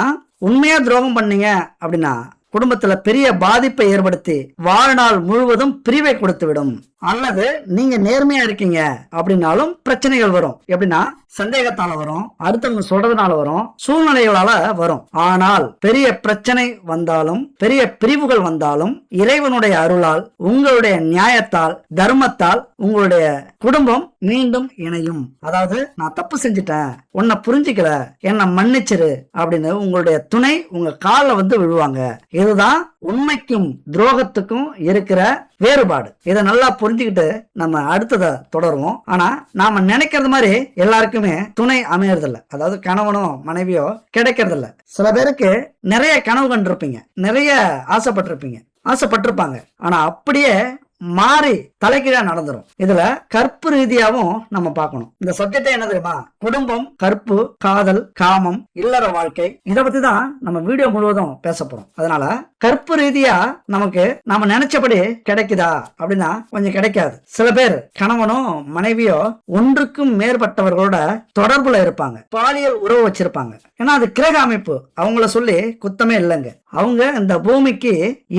உண்மையா துரோகம் பண்ணீங்க அப்படின்னா குடும்பத்துல பெரிய பாதிப்பை ஏற்படுத்தி வாழ்நாள் முழுவதும் பிரிவை கொடுத்து விடும். அல்லது நீங்க நேர்மையா இருக்கீங்க அப்படின்னாலும் பிரச்சனைகள் வரும். எப்படின்னா சந்தேகத்தால வரும், அடுத்தவங்க சொல்றதுனால வரும், சூழ்நிலைகளால வரும். ஆனால் பெரிய பிரச்சனை வந்தாலும் பெரிய பிரிவுகள் வந்தாலும் இறைவனுடைய அருளால் உங்களுடைய நியாயத்தால் தர்மத்தால் உங்களுடைய குடும்பம் மீண்டும் இணையும். அதாவது நான் தப்பு செஞ்சுட்டேன், உன்னை புரிஞ்சுக்கல, என்னை மன்னிச்சிரு அப்படின்னு உங்களுடைய துணை உங்க காலில் வந்து விழுவாங்க. இதுதான் உண்மைக்கும் துரோகத்துக்கும் இருக்கிற வேறுபாடு. இதை நல்லா புரிஞ்சுக்கிட்டு நம்ம அடுத்ததை தொடருவோம். ஆனா நாம நினைக்கிறது மாதிரி எல்லாருக்குமே துணை அமையறதில்ல. அதாவது கணவனோ மனைவியோ கிடைக்கிறது இல்ல. சில பேருக்கு நிறைய கனவு கண்டிருப்பீங்க, நிறைய ஆசைப்பட்டிருப்பாங்க. ஆனா அப்படியே மாறி தலைகீழா நடந்துரும். இதுல கற்பு ரீதியாவும் நம்ம பார்க்கணும். இந்த சப்ஜெக்ட் என்ன தெரியுமா? குடும்பம், கற்பு, காதல், காமம், இல்லற வாழ்க்கை, இதை பத்தி தான் நம்ம வீடியோ முழுவதும் பேச போறோம். அதனால கற்பு ரீதியா நமக்கு நாம நினைச்சபடி கிடைக்குதா அப்படின்னா கொஞ்சம் கிடைக்காது. சில பேர் கணவனோ மனைவியோ ஒன்றுக்கும் மேற்பட்டவர்களோட தொடர்புல இருப்பாங்க, பாலியல் உறவு வச்சிருப்பாங்க. ஏன்னா அது கிரக அமைப்பு, அவங்கள சொல்லி குத்தமே இல்லைங்க. அவங்க இந்த பூமிக்கு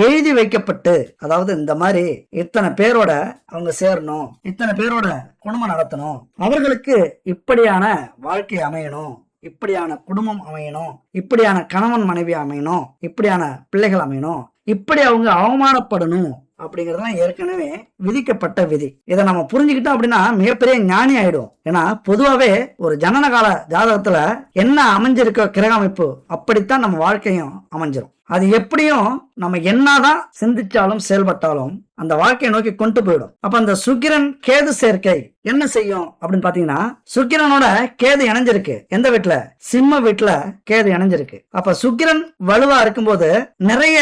எழுதி வைக்கப்பட்டு, அதாவது இந்த மாதிரி இத்தனை பேரோட அவங்க சேரணும், இத்தனை பேரோட குடும்பம் நடத்தணும், அவர்களுக்கு இப்படியான வாழ்க்கை அமையணும், இப்படியான குடும்பம் அமையணும், இப்படியான கணவன் மனைவி அமையணும், இப்படியான பிள்ளைகள் அமையணும், இப்படி அவங்க அவமானப்படணும் அப்படிங்கறதுலாம் ஏற்கனவே விதிக்கப்பட்ட விதி. இதை நம்ம புரிஞ்சுக்கிட்டோம் அப்படின்னா மிகப்பெரிய ஞானி ஆயிடும். ஏன்னா பொதுவாவே ஒரு ஜனனகால ஜாதகத்துல என்ன அமைஞ்சிருக்கோ கிரக அமைப்பு அப்படித்தான் நம்ம வாழ்க்கையும் அமைஞ்சிரும். அது எப்படியும் நம்ம என்னதான் சிந்திச்சாலும் செயல்பட்டாலும் அந்த வாழ்க்கையை நோக்கி கொண்டு போயிடும். அப்ப அந்த சுக்கிரன் கேது சேர்க்கை என்ன செய்யும் அப்படின்னு பாத்தீங்கன்னா, சுக்கிரனோட கேது இணைஞ்சிருக்கு. எந்த வீட்டுல? சிம்ம வீட்டுல கேது இணைஞ்சிருக்கு. அப்ப சுக்கிரன் வலுவா இருக்கும்போது நிறைய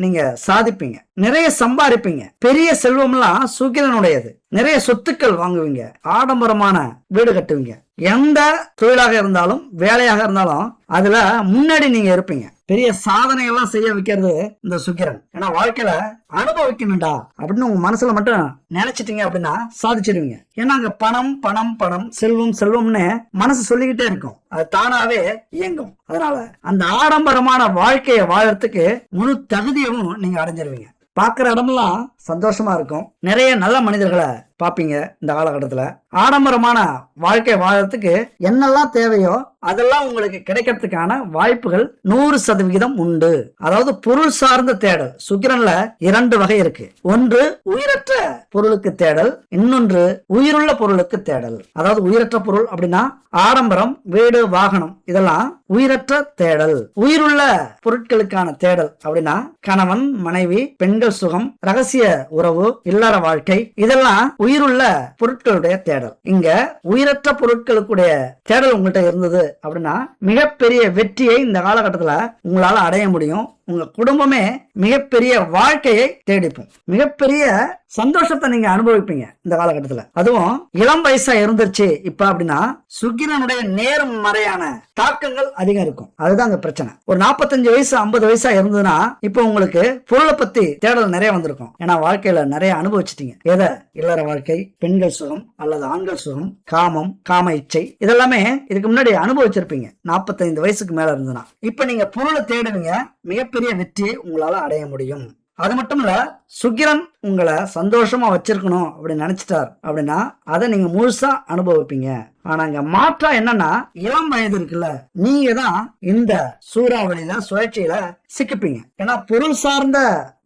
நீங்க சாதிப்பீங்க, நிறைய சம்பாதிப்பீங்க, பெரிய செல்வம்லாம் சுக்கிரனுடையது. நிறைய சொத்துக்கள் வாங்குவீங்க, ஆடம்பரமான வீடு கட்டுவீங்க. எந்த தொழிலாக இருந்தாலும் வேலையாக இருந்தாலும் அதுல முன்னாடி நீங்க இருப்பீங்க. பெரிய சாதனை எல்லாம் செய்ய வைக்கிறது இந்த சுக்கிரன். ஏன்னா வாழ்க்கையில அனுபவிக்கணும்டா அப்படின்னு உங்க மனசுல மட்டும் நினைச்சிட்டீங்க அப்படின்னா சாதிச்சிருவீங்க. ஏன்னா அங்க பணம் பணம் பணம், செல்வம் செல்வம்னு மனசு சொல்லிக்கிட்டே இருக்கும், அது தானாவே இயங்கும். அதனால அந்த ஆடம்பரமான வாழ்க்கையை வாழறதுக்கு முழு தகுதியும் நீங்க அடைஞ்சிருவீங்க. பாக்குற இடமெல்லாம் சந்தோஷமா இருக்கும். நிறைய நல்ல மனிதர்களை பாப்பீங்க. இந்த காலகட்டத்துல ஆடம்பரமான வாழ்க்கை வாழறதுக்கு என்னெல்லாம் தேவையோ அதெல்லாம் உங்களுக்கு கிடைக்கிறதுக்கான வாய்ப்புகள் 100% உண்டு. அதாவது பொருள் சார்ந்த தேடல். சுக்கிரன்ல 2 வகை இருக்கு. ஒன்று உயிரற்ற பொருளுக்கு தேடல், இன்னொன்று உயிருள்ள பொருளுக்கு தேடல். அதாவது உயிரற்ற பொருள் அப்படின்னா ஆடம்பரம், வீடு, வாகனம், இதெல்லாம் உயிரற்ற தேடல். உயிருள்ள பொருட்களுக்கான தேடல் அப்படின்னா கணவன், மனைவி, பெண்கள் சுகம், ரகசிய உறவு, இல்லற வாழ்க்கை, இதெல்லாம் உயிருள்ள பொருட்களுடைய தேடல். இங்க உயிரற்ற பொருட்களுக்குடைய தேடல் உங்கள்கிட்ட இருந்தது அப்படின்னா மிகப்பெரிய வெற்றியை இந்த காலகட்டத்துல உங்களால அடைய முடியும். உங்க குடும்பமே மிகப்பெரிய வாழ்க்கையை தேடிப்போம். மிகப்பெரிய சந்தோஷத்தை நீங்க அனுபவிப்பீங்க இந்த காலகட்டத்துல. அதுவும் இளம் வயசா இருந்துருச்சு இப்ப அப்படின்னா சுக்கிரனுடைய நேர்மறையான தாக்கங்கள் அதிகம் இருக்கும். அதுதான் அங்க பிரச்சனை. ஒரு 45 வயசு 50 வயசா இருந்ததுன்னா இப்ப உங்களுக்கு பொருளை பத்தி தேடல் நிறைய வந்திருக்கும். ஏன்னா வாழ்க்கையில நிறைய அனுபவிச்சிட்டீங்க. எதை? இல்லற வாழ்க்கை, பெண்கள் சுகம் அல்லது ஆண்கள் சுகம், காமம், காம இச்சை, இதெல்லாமே இதுக்கு முன்னாடி அனுபவிச்சிருப்பீங்க. 45 வயசுக்கு மேல இருந்ததுன்னா இப்ப நீங்க பொருளை தேடுவீங்க. மிகப்பெரிய வெற்றியை உங்களால அடைய முடியும். அது மட்டும் இல்ல, சுக்கிரன் உங்களை சந்தோஷமா வச்சிருக்கணும் அப்படின்னு நினைச்சிட்டார் அப்படின்னா அதை நீங்க முழுசா அனுபவிப்பீங்க. ஆனா இங்க மாற்றா என்னன்னா இளம் வயது இருக்குல்ல, நீங்க தான் இந்த சூறாவளியில சுழற்சியில சிக்கிப்பீங்க. ஏன்னா பொருள் சார்ந்த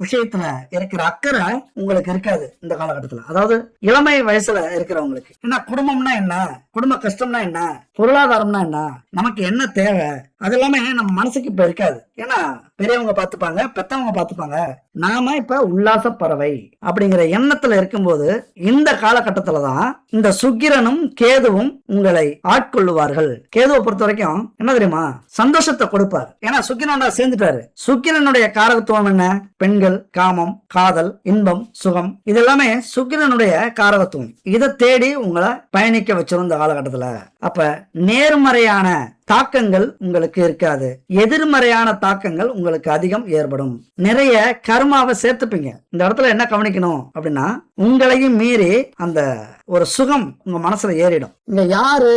விஷயத்துல இருக்கிற அக்கறை உங்களுக்கு இருக்காது இந்த காலகட்டத்துல. அதாவது இளமை வயசுல இருக்கிறவங்களுக்கு ஏன்னா குடும்பம்னா என்ன, குடும்ப கஷ்டம்னா என்ன, பொருளாதாரம்னா என்ன, நமக்கு என்ன தேவை, அது எல்லாமே நம்ம மனசுக்கு இப்ப இருக்காது. ஏன்னா பெரியவங்க பாத்துப்பாங்க, பெத்தவங்க பாத்துப்பாங்க. நாம இப்ப உல்லாச பறவை அப்படிங்கிற எண்ணத்துல இருக்கும்போது இந்த காலகட்டத்துலதான் இந்த சுக்கிரனும் கேதுவும் உங்களை ஆட்கொள்ளுவார்கள். கேதுவை பொறுத்த வரைக்கும் என்ன தெரியுமா, சந்தோஷத்தை கொடுப்பார். ஏன்னா சுக்கிரனோட சேர்ந்துட்டாரு. சுக்கிரனுடைய காரகத்துவம் என்ன? பெண்கள், காமம், காதல், இன்பம், சுகம், இதெல்லாமே சுக்கிரனுடைய காரகத்துவம். இதை தேடி உங்களை பயணிக்க வச்சிரும் இந்த காலகட்டத்துல. அப்ப நேர்மறையான தாக்கங்கள் உங்களுக்கு இருக்காது, எதிர்மறையான தாக்கங்கள் உங்களுக்கு அதிகம் ஏற்படும். நிறைய கர்மாவை சேர்த்துப்பீங்க. இந்த இடத்துல என்ன கவனிக்கணும் அப்படின்னா உங்களையும் மீறி அந்த ஒரு சுகம் உங்க மனசுல ஏறிடும். இங்க யாரு,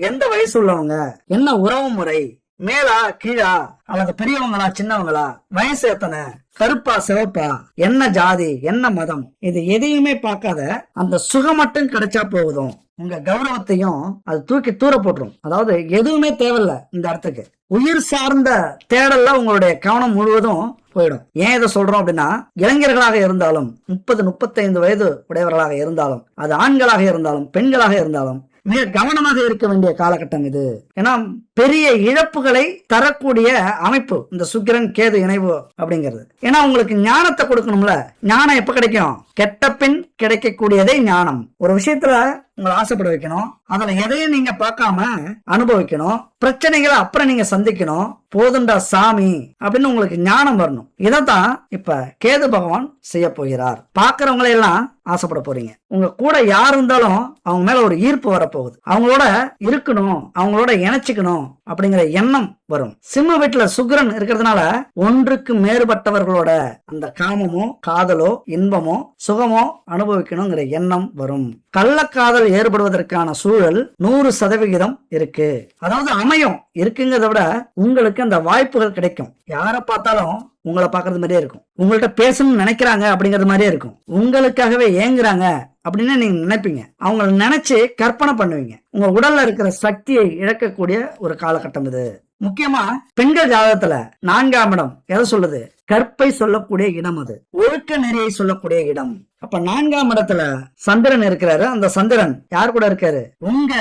எந்த வயசு உள்ளவங்க, என்ன உறவு முறை, மேலா கீழா அல்லது பெரியவங்களா சின்னவங்களா, வயசு எத்தனை, கருப்பா சிவப்பா, என்ன ஜாதி, என்ன மதம், இது எதையுமே பார்க்காத அந்த சுகம் மட்டும் கிடைச்சா போகுதும். உங்க கௌரவத்தையும் அது தூக்கி தூர போட்டுரும். அதாவது எதுவுமே தேவையில்ல இந்த இடத்துக்கு. உயிர் சார்ந்த தேடல்ல உங்களுடைய கவனம் முழுவதும் போயிடும். ஏன் இதை சொல்றோம் அப்படின்னா இளைஞர்களாக இருந்தாலும் 30-35 வயது உடையவர்களாக இருந்தாலும், அது ஆண்களாக இருந்தாலும் பெண்களாக இருந்தாலும் மிக கவனமாக இருக்க வேண்டிய காலகட்டம் இது. ஏன்னா பெரிய இழப்புகளை தரக்கூடிய அமைப்பு இந்த சுக்கிரன் கேது இணைவு அப்படிங்கிறது. ஏன்னா உங்களுக்கு ஞானத்தை கொடுக்கணும்ல. ஞானம் எப்ப கிடைக்கும்? கெட்ட பின் கிடைக்கக்கூடியதே ஞானம். ஒரு விஷயத்துல உங்களை ஆசைப்பட வைக்கணும், அதுல எதையும் நீங்க பார்க்காம அனுபவிக்கணும், பிரச்சனைகளை அப்புறம் நீங்க சந்திக்கணும், போதுண்டா சாமி அப்படின்னு உங்களுக்கு ஞானம் வரணும். இதைத்தான் இப்ப கேது பகவான் செய்ய போகிறார். பாக்குறவங்களை எல்லாம் ஆசைப்பட போறீங்க. உங்க கூட யார் இருந்தாலும் அவங்க மேல ஒரு ஈர்ப்பு வரப்போகுது. அவங்களோட இருக்கணும், அவங்களோட இணைச்சுக்கணும் அப்படிங்கிற எண்ணம் வரும். சிம்ம வீட்டுல சுக்கிரன் இருக்கிறதுனால ஒன்றுக்கு மேற்பட்டவர்களோட அந்த காமமோ காதலோ இன்பமோ சுகமோ அனுபவிக்கணுங்கிற எண்ணம் வரும். கள்ளக்காதல் ஏற்படுவதற்கான சூழல் 100% இருக்கு. அதாவது அமையும் இருக்குங்கிறத விட உங்களுக்கு அந்த வாய்ப்புகள் கிடைக்கும். யாரை பார்த்தாலும் உங்களை பாக்குறது மாதிரியே இருக்கும், உங்கள்ட்ட பேசணும்னு நினைக்கிறாங்க அப்படிங்கறது மாதிரியே இருக்கும், உங்களுக்காகவே ஏங்குறாங்க அப்படின்னு நீங்க நினைப்பீங்க. அவங்களை நினைச்சு கற்பனை பண்ணுவீங்க. உங்க உடல்ல இருக்கிற சக்தியை இழக்கக்கூடிய ஒரு காலகட்டம் இது. முக்கியமா பெண்கள் ஜாதகத்துல 4ஆம் இடம் எதை சொல்லுது? கற்பை சொல்லக்கூடிய இடம், அது ஒழுக்க நெறியை சொல்லக்கூடிய இடம். அப்ப 4ஆம் இடத்துல சந்திரன் இருக்கிறாரு. அந்த சந்திரன் யார் கூட இருக்காரு? உங்க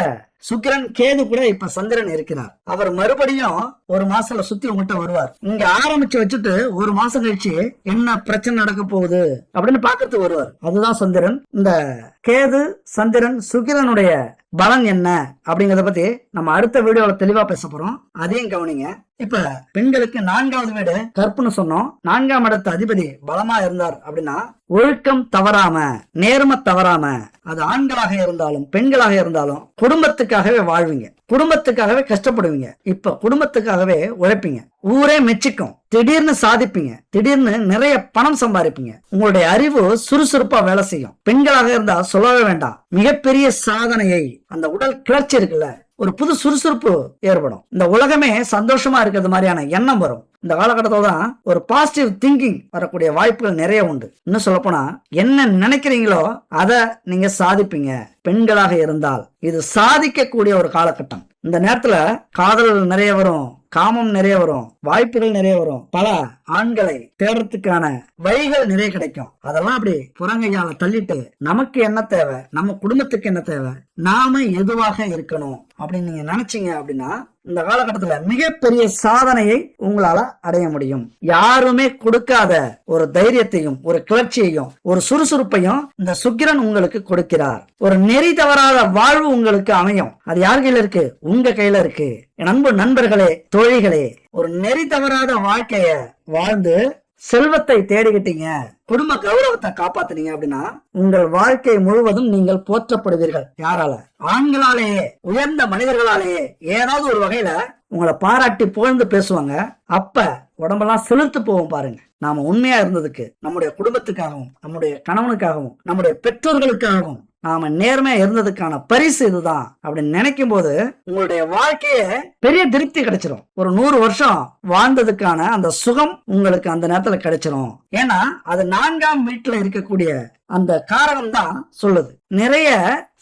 சுக்கிரன் கேது கூட இப்ப சந்திரன் இருக்கிறார். அவர் மறுபடியும் ஒரு மாசத்துல சுத்தி உங்கள்கிட்ட வருவார். இங்க ஆரம்பிச்சு வச்சுட்டு ஒரு மாசம் கழிச்சு என்ன பிரச்சனை நடக்க போகுது அப்படின்னு பாக்கிறதுக்கு வருவார். அதுதான் சந்திரன். இந்த கேது சந்திரன் சுக்கிரனுடைய பலன் என்ன அப்படிங்கறத பத்தி நம்ம அடுத்த வீடியோல தெளிவா பேச போறோம். அதையும் கவனிங்க. இப்ப பெண்களுக்கு 4வது வீடு கற்புன்னு சொன்னோம். 4ஆம் இடத்து அதிபதி பலமா இருந்தார் அப்படின்னா ஒழுக்கம் தவறாம, நேர்மை தவறாம, அது ஆண்களாக இருந்தாலும் பெண்களாக இருந்தாலும் குடும்பத்துக்காகவே வாழ்வீங்க, குடும்பத்துக்காகவே கஷ்டப்படுவீங்க, இப்ப குடும்பத்துக்காகவே உழைப்பீங்க, ஊரே மெச்சிக்கும், திடீர்னு சாதிப்பீங்க, திடீர்னு நிறைய பணம் சம்பாதிப்பீங்க, உங்களுடைய அறிவு சுறுசுறுப்பா வேலை செய்யும். பெண்களாக இருந்தா சொல்லவே வேண்டாம், மிகப்பெரிய சாதனையை, அந்த உடல் கிளர்ச்சி இருக்குல்ல, ஒரு புது சுறுசுறுப்பு ஏற்படும். இந்த உலகமே சந்தோஷமா இருக்கிறது மாதிரியான எண்ணம் வரும். இந்த காலகட்டத்தில் தான் ஒரு பாசிட்டிவ் திங்கிங் வரக்கூடிய வாய்ப்புகள் நிறைய உண்டு. இன்னும் சொல்ல போனா என்ன நினைக்கிறீங்களோ அதை நீங்க சாதிப்பீங்க. பெண்களாக இருந்தால் இது சாதிக்கக்கூடிய ஒரு காலகட்டம். இந்த நேரத்துல காதல் நிறைய வரும், காமம் நிறைய வரும், வாய்ப்புகள் நிறைய வரும், பல ஆண்களை தேடுறதுக்கான வழிகள் நிறைய கிடைக்கும். அதெல்லாம் அப்படி புறங்கையால தள்ளிட்டு நமக்கு என்ன தேவை, நம்ம குடும்பத்துக்கு என்ன தேவை, நாம எதுவாக இருக்கணும் அப்படின்னு நீங்க நினைச்சீங்க அப்படின்னா இந்த காலகட்டத்துல மிகப்பெரிய சாதனையை உங்களால அடைய முடியும். யாருமே கொடுக்காத ஒரு தைரியத்தையும் ஒரு கிளர்ச்சியையும் ஒரு சுறுசுறுப்பையும் இந்த சுக்கிரன் உங்களுக்கு கொடுக்கிறார். ஒரு நெறி தவறாத வாழ்வு உங்களுக்கு அமையும். அது யார் கையில இருக்கு? உங்க கையில இருக்கு. என் அன்பு நண்பர்களே, தோழிகளே, ஒரு நெறி தவறாத வாழ்க்கைய வாழ்ந்து செல்வத்தை தேடிக்கிட்டீங்க, குடும்ப கௌரவத்தை காப்பாத்துனீங்க அப்படின்னா உங்கள் வாழ்க்கை முழுவதும் நீங்கள் போற்றப்படுவீர்கள். யாரால? ஆண்களாலேயே, உயர்ந்த மனிதர்களாலேயே. ஏதாவது ஒரு வகையில உங்களை பாராட்டி புகழ்ந்து பேசுவாங்க. அப்ப உடம்பெல்லாம் செலுத்து போவோம் பாருங்க. நாம உண்மையா இருந்ததுக்கு, நம்முடைய குடும்பத்துக்காகவும், நம்முடைய கணவனுக்காகவும், நம்முடைய பெற்றோர்களுக்காகவும் நாம நேர்மையா இருந்ததுக்கான பரிசு இதுதான் அப்படின்னு நினைக்கும் போது உங்களுடைய வாழ்க்கைய பெரிய திருப்தி கிடைச்சிரும். ஒரு 100 வருஷம் வாழ்ந்ததுக்கான அந்த சுகம் உங்களுக்கு அந்த நேரத்துல கிடைச்சிரும். ஏன்னா அது 4ஆம் வீட்டுல இருக்கக்கூடிய அந்த காரணம் தான் சொல்லுது. நிறைய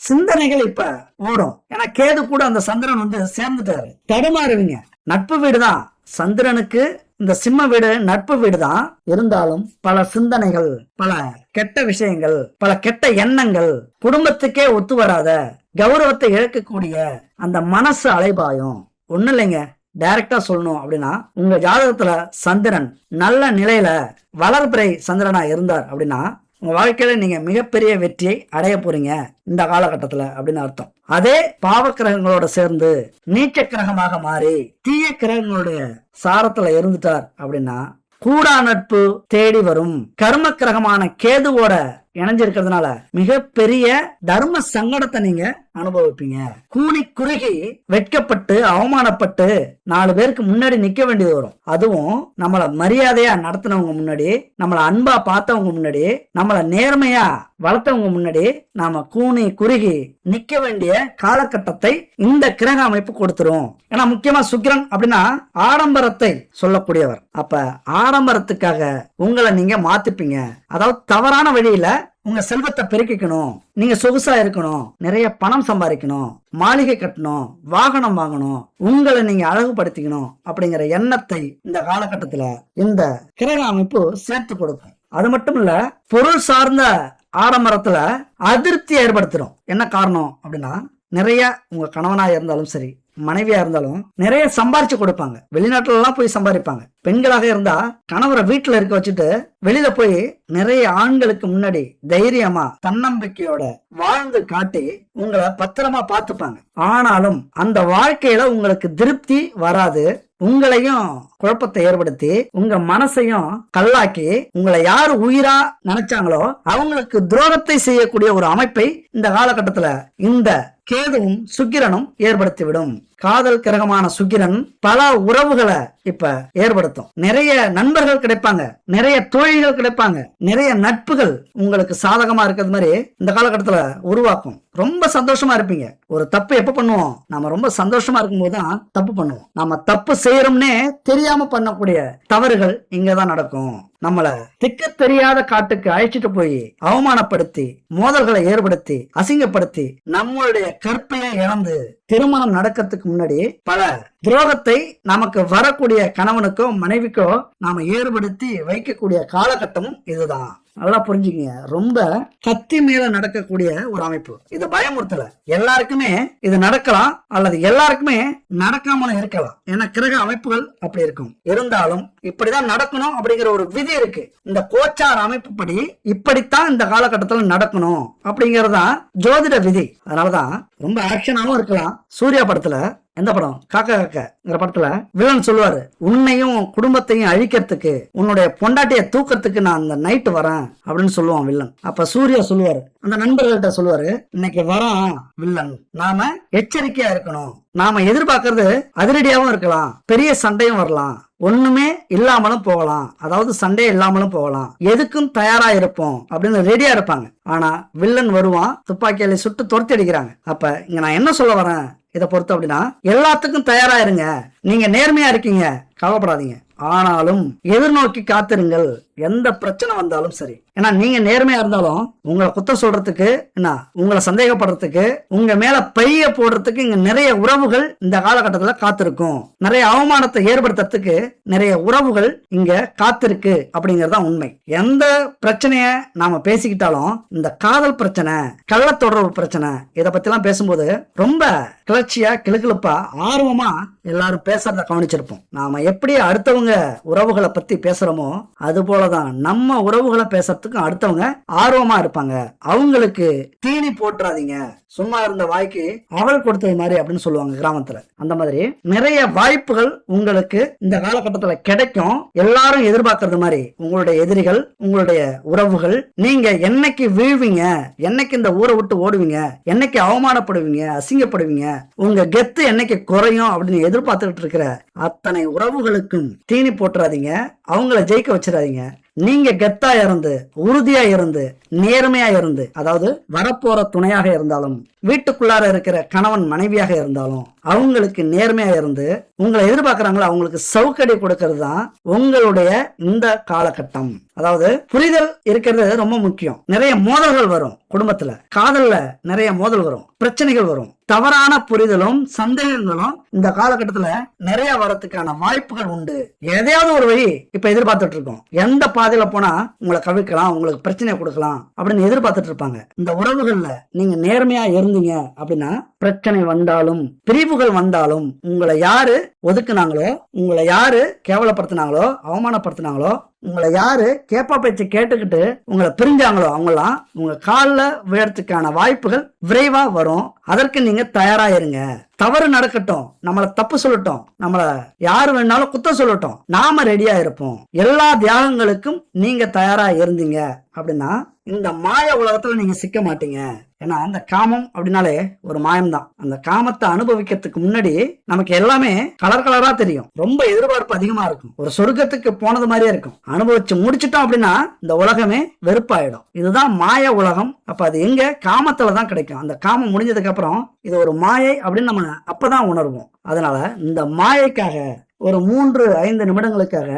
சிந்தனைகள் இப்ப ஓடும். ஏன்னா கேது கூட அந்த சந்திரன் சேர்ந்துட்டாரு. தடுமாறுவீங்க. நட்பு வீடுதான் சந்திரனுக்கு. இந்த சிம்ம வீடு நட்பு வீடு தான். இருந்தாலும் பல சிந்தனைகள், பல கெட்ட விஷயங்கள், பல கெட்ட எண்ணங்கள், குடும்பத்துக்கே ஒத்து வராத, கௌரவத்தை இழக்கக்கூடிய அந்த மனசு அலைபாயும். ஒண்ணு இல்லைங்க, டைரக்டா சொல்லணும் அப்படின்னா உங்க ஜாதகத்துல சந்திரன் நல்ல நிலையில வளர்பிறை சந்திரனா இருந்தார் அப்படின்னா உங்க வாழ்க்கையில நீங்க மிகப்பெரிய வெற்றியை அடைய போறீங்க இந்த காலகட்டத்துல அப்படின்னு அர்த்தம். அதே பாவ கிரகங்களோட சேர்ந்து நீச்ச கிரகமாக மாறி தீய கிரகங்களுடைய சாரத்துல இருந்துட்டார் அப்படின்னா கூடா நட்பு தேடி வரும். கர்ம கிரகமான கேதுவோட இணைஞ்சிருக்கிறதுனால மிகப்பெரிய தர்ம சங்கடத்தை நீங்க அனுபவிப்பீங்க. கூனி குறுகி வெட்கப்பட்டு அவமானப்பட்டு 4 பேருக்கு முன்னாடி நிக்க வேண்டியது வரும். அதுவும் நம்மள மரியாதையா நடத்தினவங்க முன்னாடி, நம்மள அன்பா பார்த்தவங்க முன்னாடி, நம்மள நேர்மையா வளர்த்தவங்க முன்னாடி நாம கூனி குறுகி நிக்க வேண்டிய காலகட்டத்தை இந்த கிரக அமைப்பு கொடுத்துரும். ஏன்னா முக்கியமா சுக்கிரன் அப்படின்னா ஆடம்பரத்தை சொல்லக்கூடியவர். அப்ப ஆடம்பரத்துக்காக உங்களை நீங்க மாத்திப்பீங்க. அதாவது தவறான வழியில உங்க செல்வத்தை பெருக்கிக்கணும், நீங்க சொகுசா இருக்கணும், நிறைய பணம் சம்பாதிக்கணும், மாளிகை கட்டணும், வாகனம் வாங்கணும், உங்களை நீங்க அழகுபடுத்திக்கணும் அப்படிங்கிற எண்ணத்தை இந்த காலகட்டத்துல இந்த கிரக அமைப்பு சேர்த்து கொடுக்கும். அது மட்டும் இல்ல, பொருள் சார்ந்த ஆடம்பரத்துல அதிருப்தி ஏற்படுத்துறோம். என்ன காரணம் அப்படின்னா நிறைய உங்க கணவனா இருந்தாலும் சரி, மனைவியா இருந்தாலும் நிறைய சம்பாரிச்சு கொடுப்பாங்க. வெளிநாட்டுல எல்லாம் போய் சம்பாதிப்பாங்க. பெண்களாக இருந்தா கணவரை வீட்டுல இருக்க வச்சுட்டு வெளியில போய் நிறைய ஆண்களுக்கு முன்னாடி தைரியமா தன்னம்பிக்கையோட வாழ்ந்து காட்டி உங்களை பத்திரமா பார்த்துப்பாங்க. ஆனாலும் அந்த வாழ்க்கையில உங்களுக்கு திருப்தி வராது. உங்களையும் குழப்பத்தை ஏற்படுத்தி உங்க மனசையும் கல்லாக்கி உங்களை யார் உயிரா நினைச்சாங்களோ அவங்களுக்கு துரோகத்தை செய்யக்கூடிய ஒரு அமைப்பை இந்த காலகட்டத்துல இந்த கேதுவும் சுக்கிரனும் ஏற்படுத்திவிடும். காதல் கிரகமான சுக்கிரன் பல உறவுகளை இப்ப ஏற்படுத்தும். நிறைய நண்பர்கள் கிடைப்பாங்க, நிறைய தோழிகள் கிடைப்பாங்க, நிறைய நட்புகள் உங்களுக்கு சாதகமா இருக்கிறது மாதிரி இந்த காலகட்டத்துல உருவாக்கும். ரொம்ப சந்தோஷமா இருப்பீங்க. ஒரு தப்பு எப்ப பண்ணுவோம்? நாம ரொம்ப சந்தோஷமா இருக்கும்போது தான் தப்பு பண்ணுவோம். நாம தப்பு செய்யறோம்னே தெரியாம பண்ணக்கூடிய தவறுகள் இங்கதான் நடக்கும். நம்மள திக்கு தெரியாத காட்டுக்கு அழைச்சிட்டு போய் அவமானப்படுத்தி மோதல்களை ஏற்படுத்தி அசிங்கப்படுத்தி நம்மளுடைய கற்பையை இழந்து திருமணம் நடக்கிறதுக்கு முன்னாடி பல துரோகத்தை நமக்கு வரக்கூடிய கணவனுக்கோ மனைவிக்கோ நாம ஏற்படுத்தி வைக்கக்கூடிய காலகட்டமும் இதுதான். நல்லா புரிஞ்சுக்கங்க. ரொம்ப கத்தி மேல நடக்கக்கூடிய ஒரு அமைப்பு. இது பயமுறுத்தல. எல்லாருக்குமே இது நடக்கலாம் அல்லது எல்லாருக்குமே நடக்காமலும் இருக்கலாம். ஏன்னா கிரக அமைப்புகள் அப்படி இருக்கும். இருந்தாலும் இப்படிதான் நடக்கணும் அப்படிங்கிற ஒரு விதி இருக்கு. இந்த கோச்சார அமைப்பு படி இப்படித்தான் இந்த காலகட்டத்தில் நடக்கணும் அப்படிங்கறதுதான் ஜோதிட விதி. அதனாலதான் ரொம்ப ஆக்ஷனாவும் இருக்கலாம். சூர்யா படத்துல, எந்த படம், காக்கா காக்கங்கிற படத்துல வில்லன் சொல்லுவாரு, உன்னையும் குடும்பத்தையும் அழிக்கிறதுக்கு, உன்னுடைய பொண்டாட்டிய தூக்கிறதுக்கு நான் அந்த நைட்டு வரேன் அப்படின்னு சொல்லுவான் வில்லன். அப்ப சூர்யா சொல்லுவாரு, அந்த நண்பர்கள்ட்ட சொல்லுவாரு, இன்னைக்கு வரான் வில்லன், நாம எச்சரிக்கையா இருக்கணும். நாம எதிர்பார்க்கறது அதிரடியாவும் இருக்கலாம், பெரிய சண்டையும் வரலாம், ஒண்ணுமே இல்லாமலும் போகலாம், அதாவது சண்டே இல்லாமலும் போகலாம், எதுக்கும் தயாரா இருப்போம் அப்படின்னு ரெடியா இருப்பாங்க. ஆனா வில்லன் வருவான், துப்பாக்கியால சுட்டு துரத்தி அடிக்கிறாங்க. அப்ப இங்க நான் என்ன சொல்ல வரேன், இதை பொறுத்து அப்படின்னா எல்லாத்துக்கும் தயாரா இருங்க. நீங்க நேர்மையா இருக்கீங்க, கவலைப்படாதீங்க. ஆனாலும் எதிர்நோக்கி காத்திருங்கள், எந்த பிரச்சனை வந்தாலும் சரி. ஏன்னா நீங்க நேர்மையா இருந்தாலும் உங்களை குத்தம் சொல்றதுக்கு, என்ன உங்களை சந்தேகப்படுறதுக்கு, உங்க மேல பைய போடுறதுக்கு இங்க நிறைய உறவுகள் இந்த காலகட்டத்துல காத்திருக்கும். நிறைய அவமானத்தை ஏற்படுத்துறதுக்கு நிறைய உறவுகள் இங்க காத்திருக்கு அப்படிங்கறதுதான் உண்மை. எந்த பிரச்சனைய நாம பேசிக்கிட்டாலும் இந்த காதல் பிரச்சனை, கள்ள தொடர்பு பிரச்சனை, இதை பத்தி எல்லாம் பேசும்போது ரொம்ப கிளர்ச்சியா, கிளுகிழப்பா, ஆர்வமா எல்லாரும் பேசுறத கவனிச்சிருப்போம். நாம எப்படி அடுத்தவங்க உறவுகளை பத்தி பேசுறோமோ அது போலதான் நம்ம உறவுகளை பேசுறதுக்கு அடுத்தவங்க ஆர்வமா இருப்பாங்க. அவங்களுக்கு தீனி போட்டுறாதீங்க, சும்மா இருந்த வாய்க்கு அவள் கொடுத்தது மாதிரி அப்படின்னு சொல்லுவாங்க கிராமத்துல. அந்த மாதிரி நிறைய வாய்ப்புகள் உங்களுக்கு இந்த காலகட்டத்துல கிடைக்கும். எல்லாரும் எதிர்பார்க்கறது மாதிரி உங்களுடைய எதிரிகள், உங்களுடைய உறவுகள், நீங்க என்னைக்கு வீழ்வீங்க, என்னைக்கு இந்த ஊரை விட்டு ஓடுவீங்க, என்னைக்கு அவமானப்படுவீங்க, அசிங்கப்படுவீங்க, உங்க கெத்து என்னைக்கு குறையும் அப்படின்னு எதிர்பார்த்துக்கிட்டு இருக்கிற அத்தனை உறவுகளுக்கும் தீனி போட்டுறாதீங்க, அவங்கள ஜெயிக்க வச்சிடாதீங்க. நீங்க கெத்தா இருந்து, உறுதியா இருந்து, நேர்மையா இருந்து, அதாவது வரப்போற துணையாக இருந்தாலும், வீட்டுக்குள்ளார இருக்கிற கணவன் மனைவியாக இருந்தாலும், அவங்களுக்கு நேர்மையா இருந்து உங்களை எதிர்பார்க்கறாங்களோ அவங்களுக்கு சவுக்கடி கொடுக்கறது தான் உங்களுடைய இந்த காலகட்டம். அதாவது புரிதல் இருக்கிறது ரொம்ப முக்கியம். நிறைய மோதல்கள் வரும் குடும்பத்துல, காதல்ல நிறைய மோதல் வரும், பிரச்சனைகள் வரும். தவறான புரிதலும் சந்தேகங்களும் இந்த காலகட்டத்துல நிறைய வரத்துக்கான வாய்ப்புகள் உண்டு. எதையாவது ஒரு வழி இப்ப எதிர்பார்த்துட்டு இருக்கோம். எந்த பாதையில போனா உங்களை கவிக்கலாம், உங்களுக்கு பிரச்சனை கொடுக்கலாம் அப்படின்னு எதிர்பார்த்துட்டு இருப்பாங்க. இந்த உறவுகள்ல நீங்க நேர்மையா இருந்தீங்க அப்படின்னா பிரச்சனை வந்தாலும், பிரிவுகள் வந்தாலும், உங்களை யாரு ஒதுக்குனாங்களோ, உங்களை யாரு கேவலப்படுத்தினாங்களோ, அவமானப்படுத்தினாங்களோ, உங்களை யாரு கேப்பா பேச்சு கேட்டுக்கிட்டு உங்களை பிரிஞ்சாங்களோ அவங்களாம் உங்க காலில் விழறதுக்கான வாய்ப்புகள் விரைவா வரும். அதற்கு நீங்க தயாரா இருங்க. தவறு நடக்கட்டும், நம்மள தப்பு சொல்லட்டும், நம்மள யாரு வேணாலும் குத்தம் சொல்லட்டும், நாம ரெடியா இருப்போம். எல்லா தியாகங்களுக்கும் நீங்க தயாரா இருந்தீங்க அப்படின்னா இந்த மாய உலகத்துல நீங்க சிக்க மாட்டீங்க. ஏன்னா அந்த காமம் அப்படின்னாலே ஒரு மாயம்தான். அந்த காமத்தை அனுபவிக்கிறதுக்கு முன்னாடி நமக்கு எல்லாமே கலர் கலரா தெரியும். ரொம்ப எதிர்பார்ப்பு அதிகமா இருக்கும். ஒரு சொர்க்கத்துக்கு போனது மாதிரியே இருக்கும். அனுபவிச்சு முடிச்சிட்டோம் அப்படின்னா இந்த உலகமே வெறுப்பாயிடும். இதுதான் மாய உலகம். அப்ப அது எங்க? காமத்துலதான் கிடைக்கும். அந்த காமம் முடிஞ்சதுக்கு அப்புறம் இது ஒரு மாயை அப்படின்னு நம்ம அப்பதான் உணர்வோம். அதனால இந்த மாயைக்காக ஒரு 3-5 நிமிடங்களுக்காக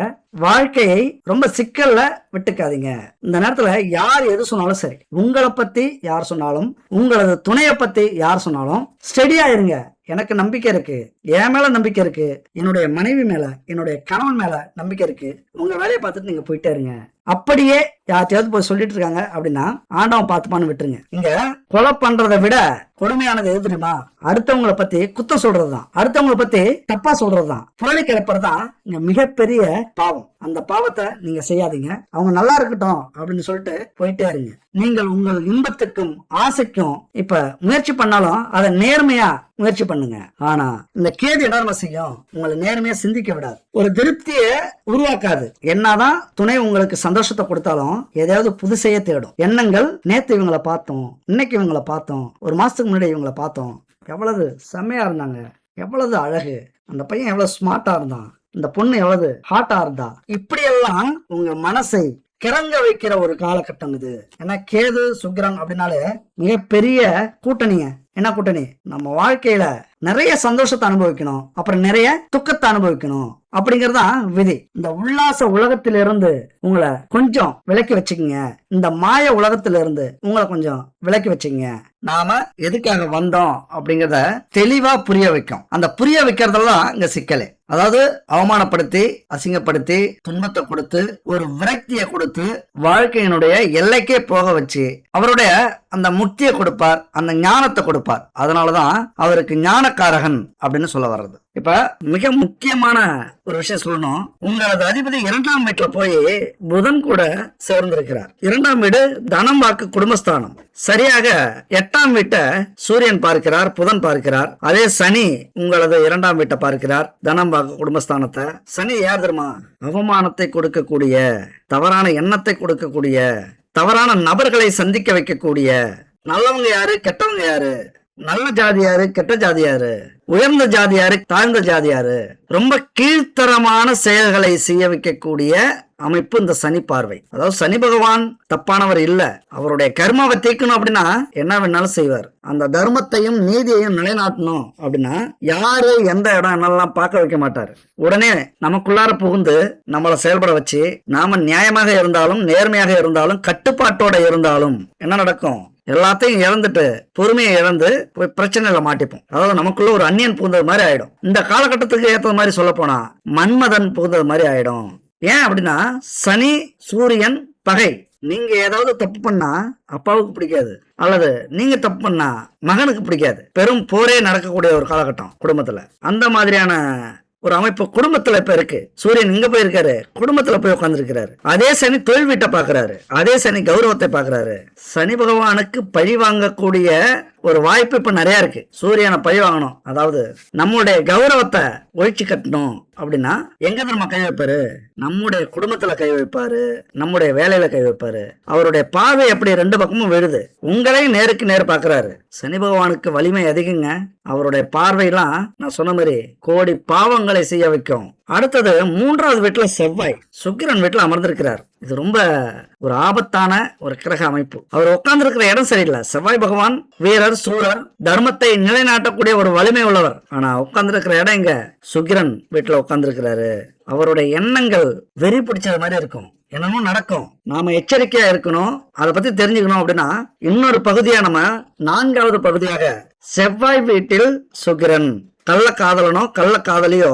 வாழ்க்கையை ரொம்ப சிக்கல்ல விட்டுக்காதீங்க. இந்த நேரத்துல யார் எது சொன்னாலும் சரி, உங்களை பத்தி யார் சொன்னாலும், உங்களது துணையை பத்தி யார் சொன்னாலும் ஸ்டெடியா இருங்க. எனக்கு நம்பிக்கை இருக்கு, என் மேல நம்பிக்கை இருக்கு, என்னுடைய மனைவி மேல, என்னுடைய கணவன் மேல நம்பிக்கை இருக்கு. உங்க வேலையை பார்த்துட்டு நீங்க போயிட்டே இருங்க. அப்படியே யார்த்தையாவது போய் சொல்லிட்டு இருக்காங்க அப்படின்னா ஆண்டவன் பார்த்துப்பான்னு விட்டுருங்க. இங்க கொலை பண்றதை விட கொடுமையானது எது தெரியுமா? அடுத்தவங்களை பத்தி குத்தம் சொல்றதுதான், அடுத்தவங்களை பத்தி தப்பா சொல்றதுதான், புரளி கிளப்புறதுதான் இங்க மிகப்பெரிய பாவம். அந்த பாவத்தை நீங்க செய்யாதீங்க. அவங்க நல்லா இருக்கட்டும் அப்படின்னு சொல்லிட்டு போயிட்டே இருங்க. நீங்கள் உங்கள் இன்பத்துக்கும் ஆசைக்கும் இப்ப முயற்சி பண்ணாலும் அதை நேர்மையா முயற்சி பண்ணுங்க. ஆனா இந்த கேது என்ன செய்யும்? உங்களை நேர்மையா சிந்திக்க விடாது, ஒரு திருப்தியை உருவாக்காது. என்னதான் துணை உங்களுக்கு சந்தோஷத்தை கொடுத்தாலும் எதையாவது புதுசையே தேடும். எண்ணங்கள் நேத்து இவங்களை பார்த்தோம், இன்னைக்கு இவங்களை பார்த்தோம், ஒரு மாசத்துக்கு முன்னாடி இவங்களை பார்த்தோம், எவ்வளவு செம்மையா இருந்தாங்க, எவ்வளவு அழகு, அந்த பையன் எவ்வளவு ஸ்மார்ட்டா இருந்தான், இந்த பொண்ணு எவ்வளவு ஹாட்டா இருந்தா, இப்படி எல்லாம் உங்க மனசை கிறங்க வைக்கிற ஒரு காலகட்டம் இது. ஏன்னா கேது சுக்கிரன் அப்படின்னாலே மிகப்பெரிய கூட்டணிங்க. என்ன கூட்டணி? நம்ம வாழ்க்கையில நிறைய சந்தோஷத்தை அனுபவிக்கணும், அப்புறம் நிறைய துக்கத்தை அனுபவிக்கணும் அப்படிங்கறதுதான் விதி. இந்த உல்லாச உலகத்திலிருந்து உங்களை கொஞ்சம் விலக்கி வச்சுக்கீங்க. இந்த மாய உலகத்திலிருந்து உங்களை கொஞ்சம் விலக்கி வச்சுக்கீங்க. நாம எதுக்காக வந்தோம் அப்படிங்கறத தெளிவா புரிய வைக்கும். அந்த புரிய வைக்கிறதெல்லாம் இங்க சிக்கலே. அதாவது அவமானப்படுத்தி, அசிங்கப்படுத்தி, துன்பத்தை கொடுத்து, ஒரு விரக்தியை கொடுத்து, வாழ்க்கையினுடைய எல்லைக்கே போக வச்சு அவருடைய அந்த முக்தியை கொடுப்பார், அந்த ஞானத்தை கொடுப்பார். அதனாலதான் அவருக்கு ஞானக்காரகன் அப்படின்னு சொல்ல வர்றது. இப்ப மிக முக்கியமான ஒரு விஷயம் சொல்லணும். உங்களது அதிபதி 2ஆம் வீட்டுல போய் புதன் கூட சேர்ந்திருக்கிறார். 2ஆம் வீடு தனம், வாக்கு, குடும்பஸ்தானம். சரியாக 8ஆம் வீட்டை சூரியன் பார்க்கிறார், புதன் பார்க்கிறார். அதே சனி உங்களது 2ஆம் வீட்டை பார்க்கிறார், தனம், வாக்கு, குடும்பஸ்தானத்தை. சனி யார் தெரியுமா? அவமானத்தை கொடுக்கக்கூடிய, தவறான எண்ணத்தை கொடுக்கக்கூடிய, தவறான நபர்களை சந்திக்க வைக்கக்கூடிய. நல்லவங்க யாரு, கெட்டவங்க யாரு, நல்ல ஜாதி யாரு, கெட்ட ஜாதி யாரு, உயர்ந்த ஜாதி யாரு, தாழ்ந்த ஜாதி யாரு, ரொம்ப கீழ்த்தரமான செயல்களை செய்ய வைக்கக்கூடிய அமைப்பு இந்த சனி பார்வை. அதாவது சனி பகவான் தப்பானவர் இல்ல, அவருடைய கர்மாவை தீர்க்கணும் அப்படின்னா என்ன வேணாலும் செய்வார். அந்த தர்மத்தையும் நீதியையும் நிலைநாட்டணும் அப்படின்னா யாரு எந்த இடம் என்னெல்லாம் பார்க்க வைக்க மாட்டாரு. உடனே நமக்குள்ளார புகுந்து நம்மளை செயல்பட வச்சு நாம நியாயமாக இருந்தாலும் நேர்மையாக இருந்தாலும் கட்டுப்பாட்டோட இருந்தாலும் என்ன நடக்கும்? எல்லாத்தையும் இழந்துட்டு பொறுமையை இழந்து போய் பிரச்சனையில மாட்டிப்போம். அதாவது நமக்குள்ள ஒரு அந்நியன் புகுந்தது மாதிரி ஆயிடும். இந்த காலகட்டத்துக்கு ஏற்ற மாதிரி சொல்ல போனா மன்மதன் புகுந்தது மாதிரி ஆயிடும். ஏன் அப்படின்னா சனி சூரியன் பகை. நீங்க ஏதாவது தப்பு பண்ணா அப்பாவுக்கு பிடிக்காது, அல்லது நீங்க தப்பு பண்ணா மகனுக்கு பிடிக்காது. பெரும் போரே நடக்கக்கூடிய ஒரு காலகட்டம் குடும்பத்துல. அந்த மாதிரியான ஒரு அமைப்பு குடும்பத்துல இப்ப இருக்கு. சூரியன் இங்க போயிருக்காரு, குடும்பத்துல போய் உட்கார்ந்துருக்கிறாரு. அதே சனி தொழில் வீட்டை பாக்குறாரு, அதே சனி கௌரவத்தை பாக்குறாரு. சனி பகவானுக்கு பழி வாங்கக்கூடிய ஒரு வாய்ப்பு இப்ப நிறைய இருக்கு. சூரியனை பழி வாங்கணும், அதாவது நம்முடைய கௌரவத்தை ஒழிச்சு கட்டணும் அப்படின்னா எங்க நம்ம கை வைப்பாரு? நம்முடைய குடும்பத்துல கை வைப்பாரு, நம்முடைய வேலையில கை வைப்பாரு. அவருடைய பார்வை அப்படி ரெண்டு பக்கமும் விழுது. உங்களையும் நேருக்கு நேர் பாக்குறாரு. சனி பகவானுக்கு வலிமை அதிகங்க. அவருடைய பார்வையெல்லாம் நான் சொன்ன மாதிரி கோடி பாவங்களை செய்ய வைக்கும். அடுத்தது 3வது வீட்டுல செவ்வாய் சுக்கிரன் வீட்டுல அமர்ந்திருக்கிறார். இது ரொம்ப ஒரு ஆபத்தான ஒரு கிரக அமைப்பு. அவர் உட்கார்ந்து இருக்கிற இடம் சரியில்லை. செவ்வாய் பகவான் வீரர் சூரர், தர்மத்தை நிலைநாட்டக்கூடிய ஒரு வலிமை உள்ளவர். ஆனா உட்கார்ந்து இருக்கிற இடம் இங்க சுக்கிரன் வீட்டுல உட்கார்ந்து இருக்கிறாரு. அவருடைய எண்ணங்கள் வெறி பிடிச்சது மாதிரி இருக்கும். என்னமோ நடக்கும், நாம எச்சரிக்கையா இருக்கணும். அதை பத்தி தெரிஞ்சுக்கணும் அப்படின்னா இன்னொரு பகுதியா நம்ம 4வது பகுதியாக செவ்வாய் வீட்டில் சுக்கிரன். கள்ள காதலனோ கள்ள காதலியோ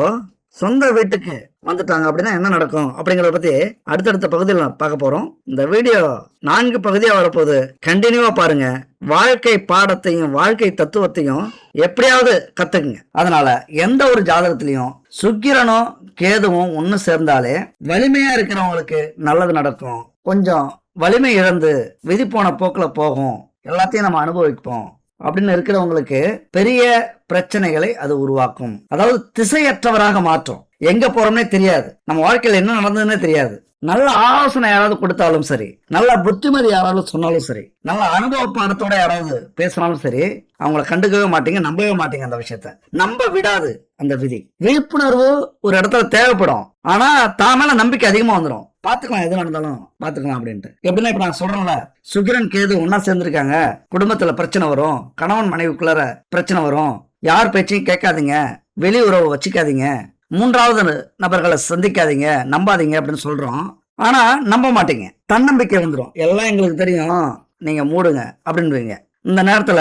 சொந்த வீட்டுக்கு வந்துட்டாங்க அப்படின்னா என்ன நடக்கும் அப்படிங்கறத பத்தி அடுத்தடுத்த பகுதியில் பார்க்க போறோம். இந்த வீடியோ 4 பகுதியா வரப்போகுது. கண்டினியூவா பாருங்க. வாழ்க்கை பாடத்தையும் வாழ்க்கை தத்துவத்தையும் எப்படியாவது கத்துக்குங்க. அதனால எந்த ஒரு ஜாதகத்திலையும் சுக்கிரனும் கேதுவும் ஒன்னு சேர்ந்தாலே வலிமையா இருக்கிறவங்களுக்கு நல்லது நடக்கும். கொஞ்சம் வலிமை இழந்து விதி போன போக்குல போகும், எல்லாத்தையும் நம்ம அனுபவிப்போம் அப்படின்னு இருக்கிறவங்களுக்கு பெரிய பிரச்சனைகளை அது உருவாக்கும். அதாவது திசையற்றவராக மாற்றும். எங்க போறோம்னே தெரியாது, நம்ம வாழ்க்கையில என்ன நடந்ததுன்னே தெரியாது. நல்ல ஆலோசனை யாராவது கொடுத்தாலும் சரி, நல்ல புத்திமதி யாராவது சொன்னாலும் சரி, நல்ல அனுபவ பாடத்தோட யாராவது பேசினாலும் சரி, அவங்கள கண்டுக்கவே மாட்டீங்க, நம்பவே மாட்டீங்க. அந்த விஷயத்த நம்ப விடாது அந்த விதி. விழிப்புணர்வு ஒரு இடத்துல தேவைப்படும், ஆனா தான் மேல நம்பிக்கை அதிகமா வந்துடும். பாத்துக்கலாம், எது நடந்தாலும் பாத்துக்கலாம் அப்படின்ட்டு. எப்படின்னா இப்ப நான் சொல்றேன்ல, சுக்கிரன் கேது ஒன்னா சேர்ந்திருக்காங்க, குடும்பத்துல பிரச்சனை வரும், கணவன் மனைவிக்குள்ளார பிரச்சனை வரும், யார் பேச்சையும் கேட்காதீங்க, வெளி உறவு வச்சுக்காதீங்க, 3வது நபர்களை சந்திக்காதீங்க, நம்பாதீங்க அப்படின்னு சொல்றோம். ஆனா நம்ப மாட்டீங்க, தன்னம்பிக்கை வந்துடும். எல்லாம் எங்களுக்கு தெரியும், நீங்க மூடுங்க அப்படின்றீங்க. இந்த நேரத்துல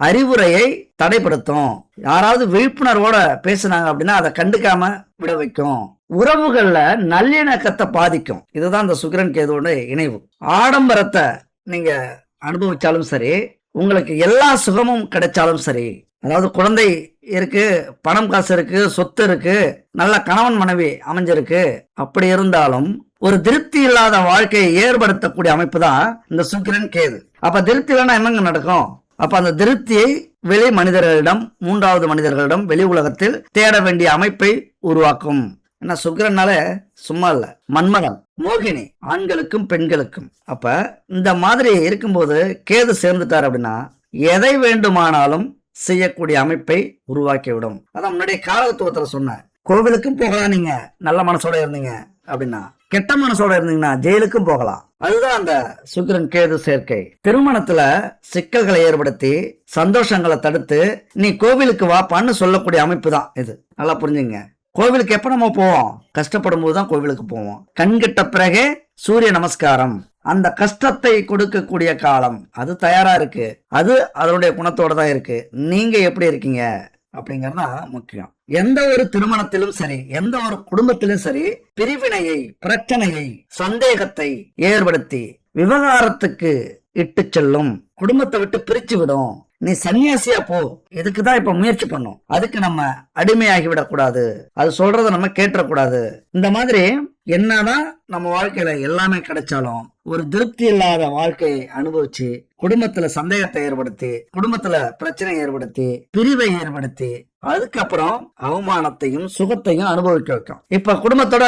அறிவுரையை தடைப்படுத்தும். யாராவது விழிப்புணர்வோட பேசுனாங்க அப்படின்னா அதை கண்டுக்காம விட வைக்கும். உறவுகள்ல நல்லிணக்கத்தை பாதிக்கும். இதுதான் இந்த சுக்கிரன் கேதுவோட இணைவு. ஆடம்பரத்தை நீங்க அனுபவிச்சாலும் சரி, உங்களுக்கு எல்லா சுகமும் கிடைச்சாலும் சரி, அதாவது குழந்தை இருக்கு, பணம் காசு இருக்கு, சொத்து இருக்கு, நல்ல கணவன் மனைவி அமைஞ்சிருக்கு, அப்படி இருந்தாலும் ஒரு திருப்தி இல்லாத வாழ்க்கையை ஏற்படுத்தக்கூடிய அமைப்பு தான் இந்த சுக்கிரன் கேது. அப்ப திருப்தி இல்லைன்னா என்னங்க நடக்கும்? அப்ப அந்த திருப்தியை வெளி மனிதர்களிடம், 3வது மனிதர்களிடம், வெளி உலகத்தில் தேட வேண்டிய அமைப்பை உருவாக்கும். ஏன்னா சுக்கிரனால சும்மா இல்ல, மன்மதன், மோகினி, ஆண்களுக்கும் பெண்களுக்கும். அப்ப இந்த மாதிரி இருக்கும்போது கேது சேர்ந்துட்டார் அப்படின்னா எதை வேண்டுமானாலும் செய்யக்கூடிய அமைப்பை உருவாக்கிவிடும். அதான் முன்னாடியே காலத்துவத்துல சொன்னேன். கோவிலுக்கும் போகலாம் நீங்க நல்ல மனசோட இருந்தீங்க அப்படின்னா, கெட்ட மனசோட இருந்தீங்கன்னா ஜெயிலுக்கும் போகலாம். அதுதான் அந்த சுக்கிரன் கேது சேர்க்கை. திருமணத்துல சிக்கல்களை ஏற்படுத்தி சந்தோஷங்களை தடுத்து நீ கோவிலுக்கு வாப்பான்னு சொல்லக்கூடிய அமைப்பு தான் இது. நல்லா புரிஞ்சுங்க. கோவிலுக்கு எப்ப நம்ம போவோம்? கஷ்டப்படும் போதுதான் கோவிலுக்கு போவோம். கண்கிட்ட பிறகே சூரிய நமஸ்காரம். அந்த கஷ்டத்தை கொடுக்கக்கூடிய காலம் அது தயாரா இருக்கு. அது அதனுடைய குணத்தோட தான் இருக்கு. நீங்க எப்படி இருக்கீங்க அப்படிங்கறதா முக்கியம். எந்த ஒரு திருமணத்திலும் சரி, எந்த ஒரு குடும்பத்திலும் சரி, பிரிவினையை, பிரச்சனையை, சந்தேகத்தை ஏற்படுத்தி விவகாரத்துக்கு இட்டு செல்லும், குடும்பத்தை விட்டு பிரிச்சு விடும். நீ சன்னியாசியா போ, இதுக்குதான் இப்ப முயற்சி பண்ணும். அதுக்கு நம்ம அடிமையாகி விடக்கூடாது, அது சொல்றத நம்ம கேட்டக்கூடாது. இந்த மாதிரி என்னதான் நம்ம வாழ்க்கையில எல்லாமே கிடைச்சாலும் ஒரு திருப்தி இல்லாத வாழ்க்கையை அனுபவிச்சு குடும்பத்துல சந்தேகத்தை ஏற்படுத்தி, குடும்பத்துல பிரச்சனை ஏற்படுத்தி, பிரிவை ஏற்படுத்தி, அதுக்கப்புறம் அவமானத்தையும் சுகத்தையும் அனுபவிக்க வைக்கும். இப்ப குடும்பத்தோட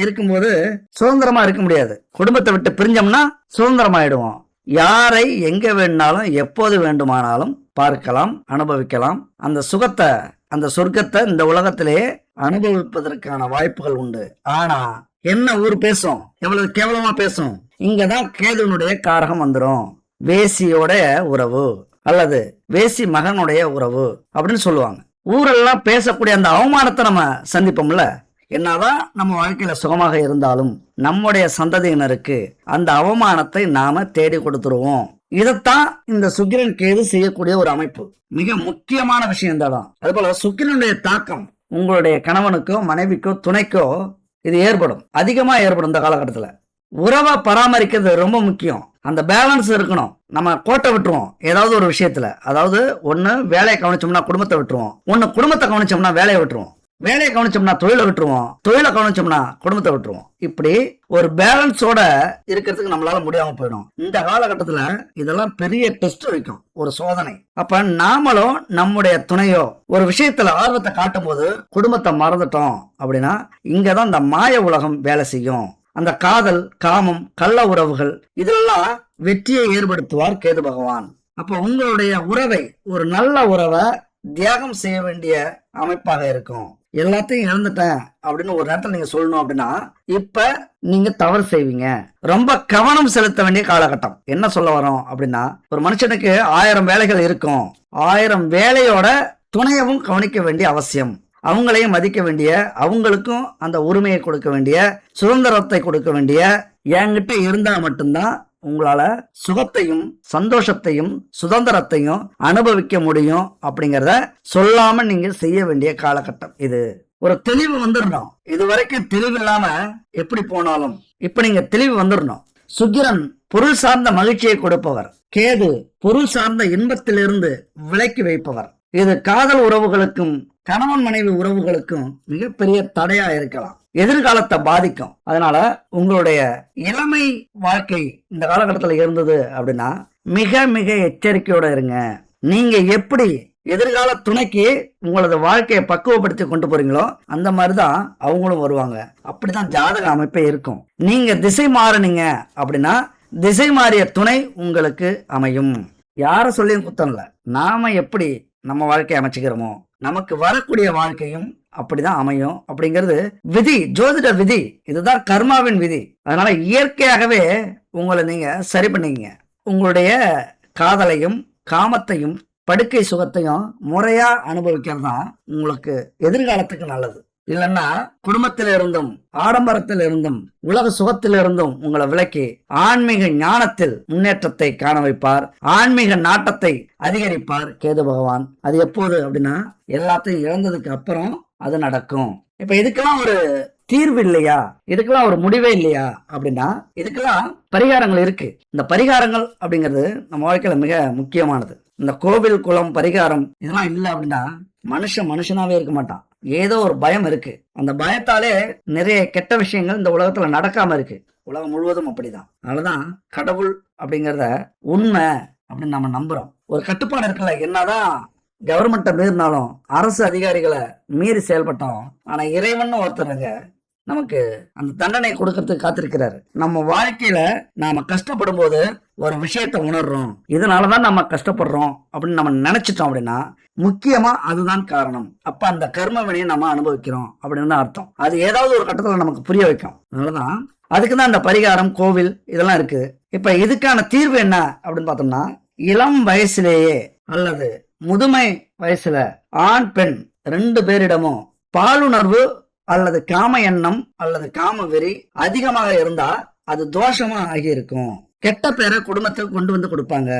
இருக்கும்போது சுதந்திரமா இருக்க முடியாது. குடும்பத்தை விட்டு பிரிஞ்சோம்னா சுதந்திரமாயிடுவோம். யாரை எங்க வேணும்னாலும் எப்போது வேண்டுமானாலும் பார்க்கலாம், அனுபவிக்கலாம். அந்த சுகத்தை, அந்த சொர்க்கத்தை இந்த உலகத்திலேயே அனுபவிப்பதற்கான வாய்ப்புகள் உண்டு. ஆனா என்ன ஊர் பேசும், எவ்வளவு கேவலமா பேசும். இங்கதான் கேதுனுடைய காரகம் வந்துடும். வேசியோட உறவு அல்லது வேசி மகனுடைய உறவு அப்படின்னு சொல்லுவாங்க. ஊரெல்லாம் பேசக்கூடிய அந்த அவமானத்தை நம்ம சந்திப்போம்ல. என்னதான் நம்ம வாழ்க்கையில சுகமாக இருந்தாலும் நம்முடைய சந்ததியினருக்கு அந்த அவமானத்தை நாம தேடி கொடுத்துருவோம். இதைத்தான் இந்த சுக்கிரன் கேது செய்யக்கூடிய ஒரு அமைப்பு. மிக முக்கியமான விஷயம் இந்த இடம். அதுபோல சுக்கிரனுடைய தாக்கம் உங்களுடைய கணவனுக்கோ மனைவிக்கோ துணைக்கோ இது ஏற்படும், அதிகமா ஏற்படும். இந்த காலகட்டத்துல உறவை பராமரிக்கிறது ரொம்ப முக்கியம். அந்த பேலன்ஸ் இருக்கணும். நம்ம கோட்டை விட்டுருவோம் ஏதாவது ஒரு விஷயத்துல. அதாவது ஒண்ணு வேலையை கவனிச்சோம்னா குடும்பத்தை விட்டுருவோம், ஒண்ணு குடும்பத்தை கவனிச்சோம்னா வேலையை விட்டுருவோம், வேலையை கவனிச்சோம்னா தொழிலை விட்டுருவோம், தொழிலை கவனிச்சோம்னா குடும்பத்தை விட்டுருவோம். இப்படி ஒரு பேலன்ஸோட இருக்கிறதுக்கு நம்மளால முடியாம போயிடும். இந்த காலகட்டத்துல இதெல்லாம் பெரிய டெஸ்ட் வைக்கும், ஒரு சோதனை. அப்ப நாமளும் நம்முடைய துணையோ ஒரு விஷயத்துல ஆர்வத்தை காட்டும் போது குடும்பத்தை மறந்துட்டோம் அப்படின்னா இங்கதான் இந்த மாய உலகம் வேலை செய்யும். அந்த காதல், காமம், கள்ள உறவுகள் இதெல்லாம் வெற்றியை ஏற்படுத்துவார் கேது பகவான். அப்ப உங்களுடைய உறவை, ஒரு நல்ல உறவை தியாகம் செய்ய வேண்டிய அமைப்பாக இருக்கும். எல்லாத்தையும் இழந்துட்டேன் அப்படின்னு ஒரு நேரத்தில் நீங்க சொல்லணும் அப்படின்னா இப்ப நீங்க தவறு செய்வீங்க. ரொம்ப கவனம் செலுத்த வேண்டிய காலகட்டம். என்ன சொல்ல வரோம் அப்படின்னா, ஒரு மனுஷனுக்கு 1000 வேலைகள் இருக்கும். 1000 வேலையோட துணையவும் கவனிக்க வேண்டிய அவசியம். அவங்களையும் மதிக்க வேண்டிய, அவங்களுக்கும் அந்த உரிமையை கொடுக்க வேண்டிய, சுதந்திரத்தை கொடுக்க வேண்டிய என்கிட்ட இருந்தா மட்டும்தான் உங்களால சுகத்தையும் சந்தோஷத்தையும் சுதந்திரத்தையும் அனுபவிக்க முடியும் அப்படிங்கறத சொல்லாம நீங்க செய்ய வேண்டிய காலகட்டம் இது. ஒரு தெளிவு வந்துடணும். இது வரைக்கும் தெளிவு இல்லாம எப்படி போனாலும் இப்ப நீங்க தெளிவு வந்துடணும். சுக்கிரன் பொருள் சார்ந்த மகிழ்ச்சியை கொடுப்பவர், கேது பொருள் சார்ந்த இன்பத்திலிருந்து விலக்கி வைப்பவர். இது காதல் உறவுகளுக்கும் கணவன் மனைவி உறவுகளுக்கும் மிகப்பெரிய தடையா இருக்கலாம், எதிர்காலத்தை பாதிக்கும். அதனால உங்களுடைய இளமை வாழ்க்கை இந்த காலகட்டத்தில் இருந்தது அப்படின்னா மிக மிக எச்சரிக்கையோட இருங்க. நீங்க எப்படி எதிர்கால துணைக்கு உங்களது வாழ்க்கையை பக்குவப்படுத்தி கொண்டு போறீங்களோ அந்த மாதிரிதான் அவங்களும் வருவாங்க. அப்படிதான் ஜாதக அமைப்பே இருக்கும். நீங்க திசை மாறினீங்க அப்படின்னா திசை மாறிய துணை உங்களுக்கு அமையும். யார சொல்லியும் குத்தம் இல்ல. நாம எப்படி நம்ம வாழ்க்கையை அமைச்சுக்கிறோமோ நமக்கு வரக்கூடிய வாழ்க்கையும் அப்படிதான் அமையும். அப்படிங்கிறது விதி, ஜோதிட விதி. இதுதான் கர்மாவின் விதி. அதனால இயற்கையாகவே உங்களை நீங்க சரி பண்ணிக்கங்க. உங்களுடைய காதலையும் காமத்தையும் படுக்கை சுகத்தையும் முறையா அனுபவிக்கிறது தான் உங்களுக்கு எதிர்காலத்துக்கு நல்லது. இல்லைன்னா குடும்பத்தில இருந்தும் ஆடம்பரத்தில் இருந்தும் உலக சுகத்தில் இருந்தும் உங்களை விலக்கி ஆன்மீக ஞானத்தில் முன்னேற்றத்தை காண வைப்பார், ஆன்மீக நாட்டத்தை அதிகரிப்பார் கேது பகவான். அது எப்போது அப்படின்னா எல்லாத்தையும் இழந்ததுக்கு அப்புறம் அது நடக்கும். இப்ப இதுக்கெல்லாம் ஒரு தீர்வு இல்லையா, இதுக்கெல்லாம் ஒரு முடிவே இல்லையா அப்படின்னா இதுக்கெல்லாம் பரிகாரங்கள் இருக்கு. இந்த பரிகாரங்கள் அப்படிங்கிறது நம்ம வாழ்க்கையில மிக முக்கியமானது. இந்த கோவில் குளம் பரிகாரம் இதெல்லாம் இல்லை அப்படின்னா மனுஷனாவே இருக்க மாட்டான். ஏதோ ஒரு பயம் இருக்கு. அந்த பயத்தாலே நிறைய கெட்ட விஷயங்கள் இந்த உலகத்துல நடக்காம இருக்கு. உலகம் முழுவதும் அப்படிதான். அதனாலதான் கடவுள் அப்படிங்கறத உண்மை அப்படின்னு நம்ம நம்புறோம். ஒரு கட்டுப்பாடு இருக்குல்ல. என்னதான் கவர்மெண்ட்டை மீறினாலும் அரசு அதிகாரிகளை மீறி செயல்பட்டோம். ஆனா இறைவன் ஒருத்தருங்க நமக்கு அந்த தண்டனை கொடுக்கறதுக்கு காத்திருக்கிறாரு. நம்ம வாழ்க்கையில நாம கஷ்டப்படும் போது ஒரு விஷயத்த உணர்றோம், இதனாலதான் நம்ம கஷ்டப்படுறோம் அப்படின்னு நம்ம நினைச்சிட்டோம் அப்படின்னா முக்கியமா அதுதான் காரணம். அப்ப அந்த கர்ம வினையை நம்ம அனுபவிக்கிறோம் அப்படின்னு அர்த்தம். அது ஏதாவது ஒரு கட்டத்துல நமக்கு புரிய வைக்கும். அதனாலதான் அதுக்குதான் அந்த பரிகாரம், கோவில் இதெல்லாம் இருக்கு. இப்ப இதுக்கான தீர்வு என்ன அப்படின்னு பார்த்தோம்னா, இளம் வயசுலேயே அல்லது முதுமை வயசுல ஆண் பெண் 2 பேரிடமும் பாலுணர்வு அல்லது காம எண்ணம் அல்லது காம வெறி அதிகமாக இருந்தா அது தோஷமா ஆகி இருக்கும். கெட்ட பேரை குடும்பத்தில் கொண்டு வந்து கொடுப்பாங்க.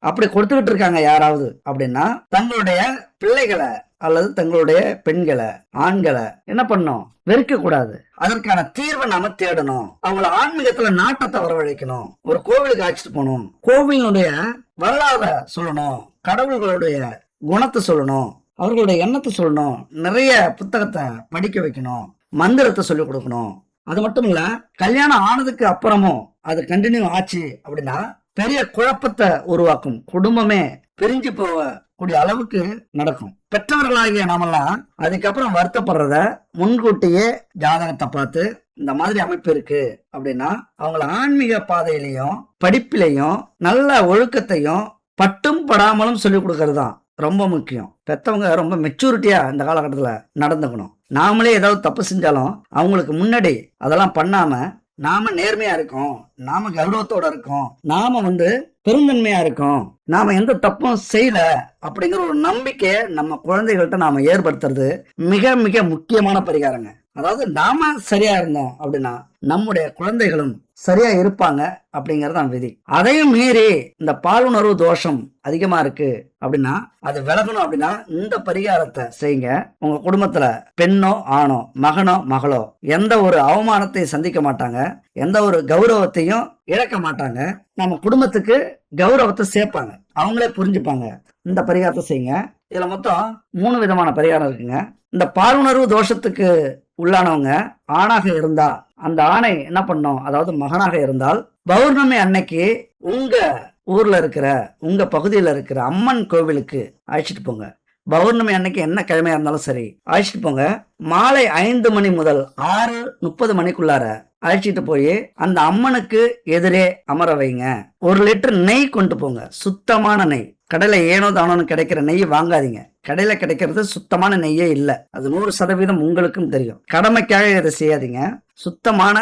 அப்படி கொடுத்துக்கிட்டு இருக்காங்க யாராவது அப்படின்னா தங்களுடைய பிள்ளைகளை அல்லது தங்களுடைய பெண்களை ஆண்களை என்ன பண்ணும், வெறுக்க கூடாது. அதற்கான தீர்வை நாம தேடணும். அவங்கள ஆன்மீகத்துல நாட்டத்தை வரவழைக்கணும். ஒரு கோவிலுக்கு அழைச்சிட்டு போகணும். கோவிலுடைய வரலாறை சொல்லணும், கடவுள்களுடைய குணத்தை சொல்லணும், அவர்களுடைய எண்ணத்தை சொல்லணும், நிறைய புத்தகத்தை படிக்க வைக்கணும், மந்திரத்தை சொல்லிக் கொடுக்கணும். அது மட்டும் இல்ல, கல்யாணம் ஆனதுக்கு அப்புறமும் அது கண்டினியூ ஆச்சு அப்படின்னா பெரிய குழப்பத்தை உருவாக்கும். குடும்பமே பிரிஞ்சு போகக்கூடிய அளவுக்கு நடக்கும். பெற்றவர்களாகிய நாமெல்லாம் அதுக்கப்புறம் வருத்தப்படுறத முன்கூட்டியே ஜாதகத்தை பார்த்து இந்த மாதிரி அமைப்பு இருக்கு அப்படின்னா அவங்கள ஆன்மீக பாதையிலையும் படிப்பிலையும் நல்ல ஒழுக்கத்தையும் பட்டும் படாமலும் சொல்லிக் கொடுக்கறது தான் ரொம்ப முக்கியம். பெத்தவங்க ரொம்ப மெச்சூரிட்டியா இந்த காலகட்டத்தில் நடந்துக்கணும். நாமளே ஏதாவது தப்பு செஞ்சாலும் அவங்களுக்கு முன்னாடி அதெல்லாம் பண்ணாம நாம நேர்மையா இருக்கோம், நாம கௌரவத்தோட இருக்கோம், நாம பெருந்தன்மையா இருக்கோம், நாம எந்த தப்பும் செய்யல அப்படிங்கிற ஒரு நம்பிக்கையை நம்ம குழந்தைகள்கிட்ட நாம ஏற்படுத்துறது மிக மிக முக்கியமான பரிகாரங்க. அதாவது நாம சரியா இருந்தோம் அப்படின்னா நம்முடைய குழந்தைகளும் சரியா இருப்பாங்க அப்படிங்கறதான் விதி. அதையும் மீறி இந்த பாலுணர்வு தோஷம் அதிகமா இருக்கு அப்படின்னா அது விலகணும் அப்படின்னா இந்த பரிகாரத்தை செய்யுங்க. உங்க குடும்பத்துல பெண்ணோ ஆணோ மகனோ மகளோ எந்த ஒரு அவமானத்தை சந்திக்க மாட்டாங்க, எந்த ஒரு கௌரவத்தையும் இழக்க மாட்டாங்க, நம்ம குடும்பத்துக்கு கௌரவத்தை சேர்ப்பாங்க, அவங்களே புரிஞ்சுப்பாங்க. இந்த பரிகாரத்தை செய்யுங்க. இதுல மொத்தம் 3 விதமான பரிகாரம் இருக்குங்க. இந்த பாலுணர்வு தோஷத்துக்கு உள்ளானவங்க ஆணாக இருந்தா அந்த ஆணை என்ன பண்ணும், அதாவது மகனாக இருந்தால் பௌர்ணமி அன்னைக்கு உங்க ஊர்ல இருக்கிற உங்க பகுதியில் இருக்கிற அம்மன் கோவிலுக்கு அழைச்சிட்டு போங்க. பௌர்ணமி அன்னைக்கு என்ன கிழமையா இருந்தாலும் சரி அழைச்சிட்டு போங்க. மாலை 5 மணி முதல் 6:30 மணிக்குள்ளார அழைச்சிட்டு போய் அந்த அம்மனுக்கு எதிரே அமர வைங்க. 1 லிட்டர் நெய் கொண்டு போங்க, சுத்தமான நெய். கடையில ஏனோ தானோன்னு கிடைக்கிற நெய் வாங்காதீங்க. கடையில கிடைக்கிறது சுத்தமான நெய்யே இல்லை, அது 100% உங்களுக்கும் தெரியும். கடமைக்காக இதை செய்யாதீங்க. சுத்தமான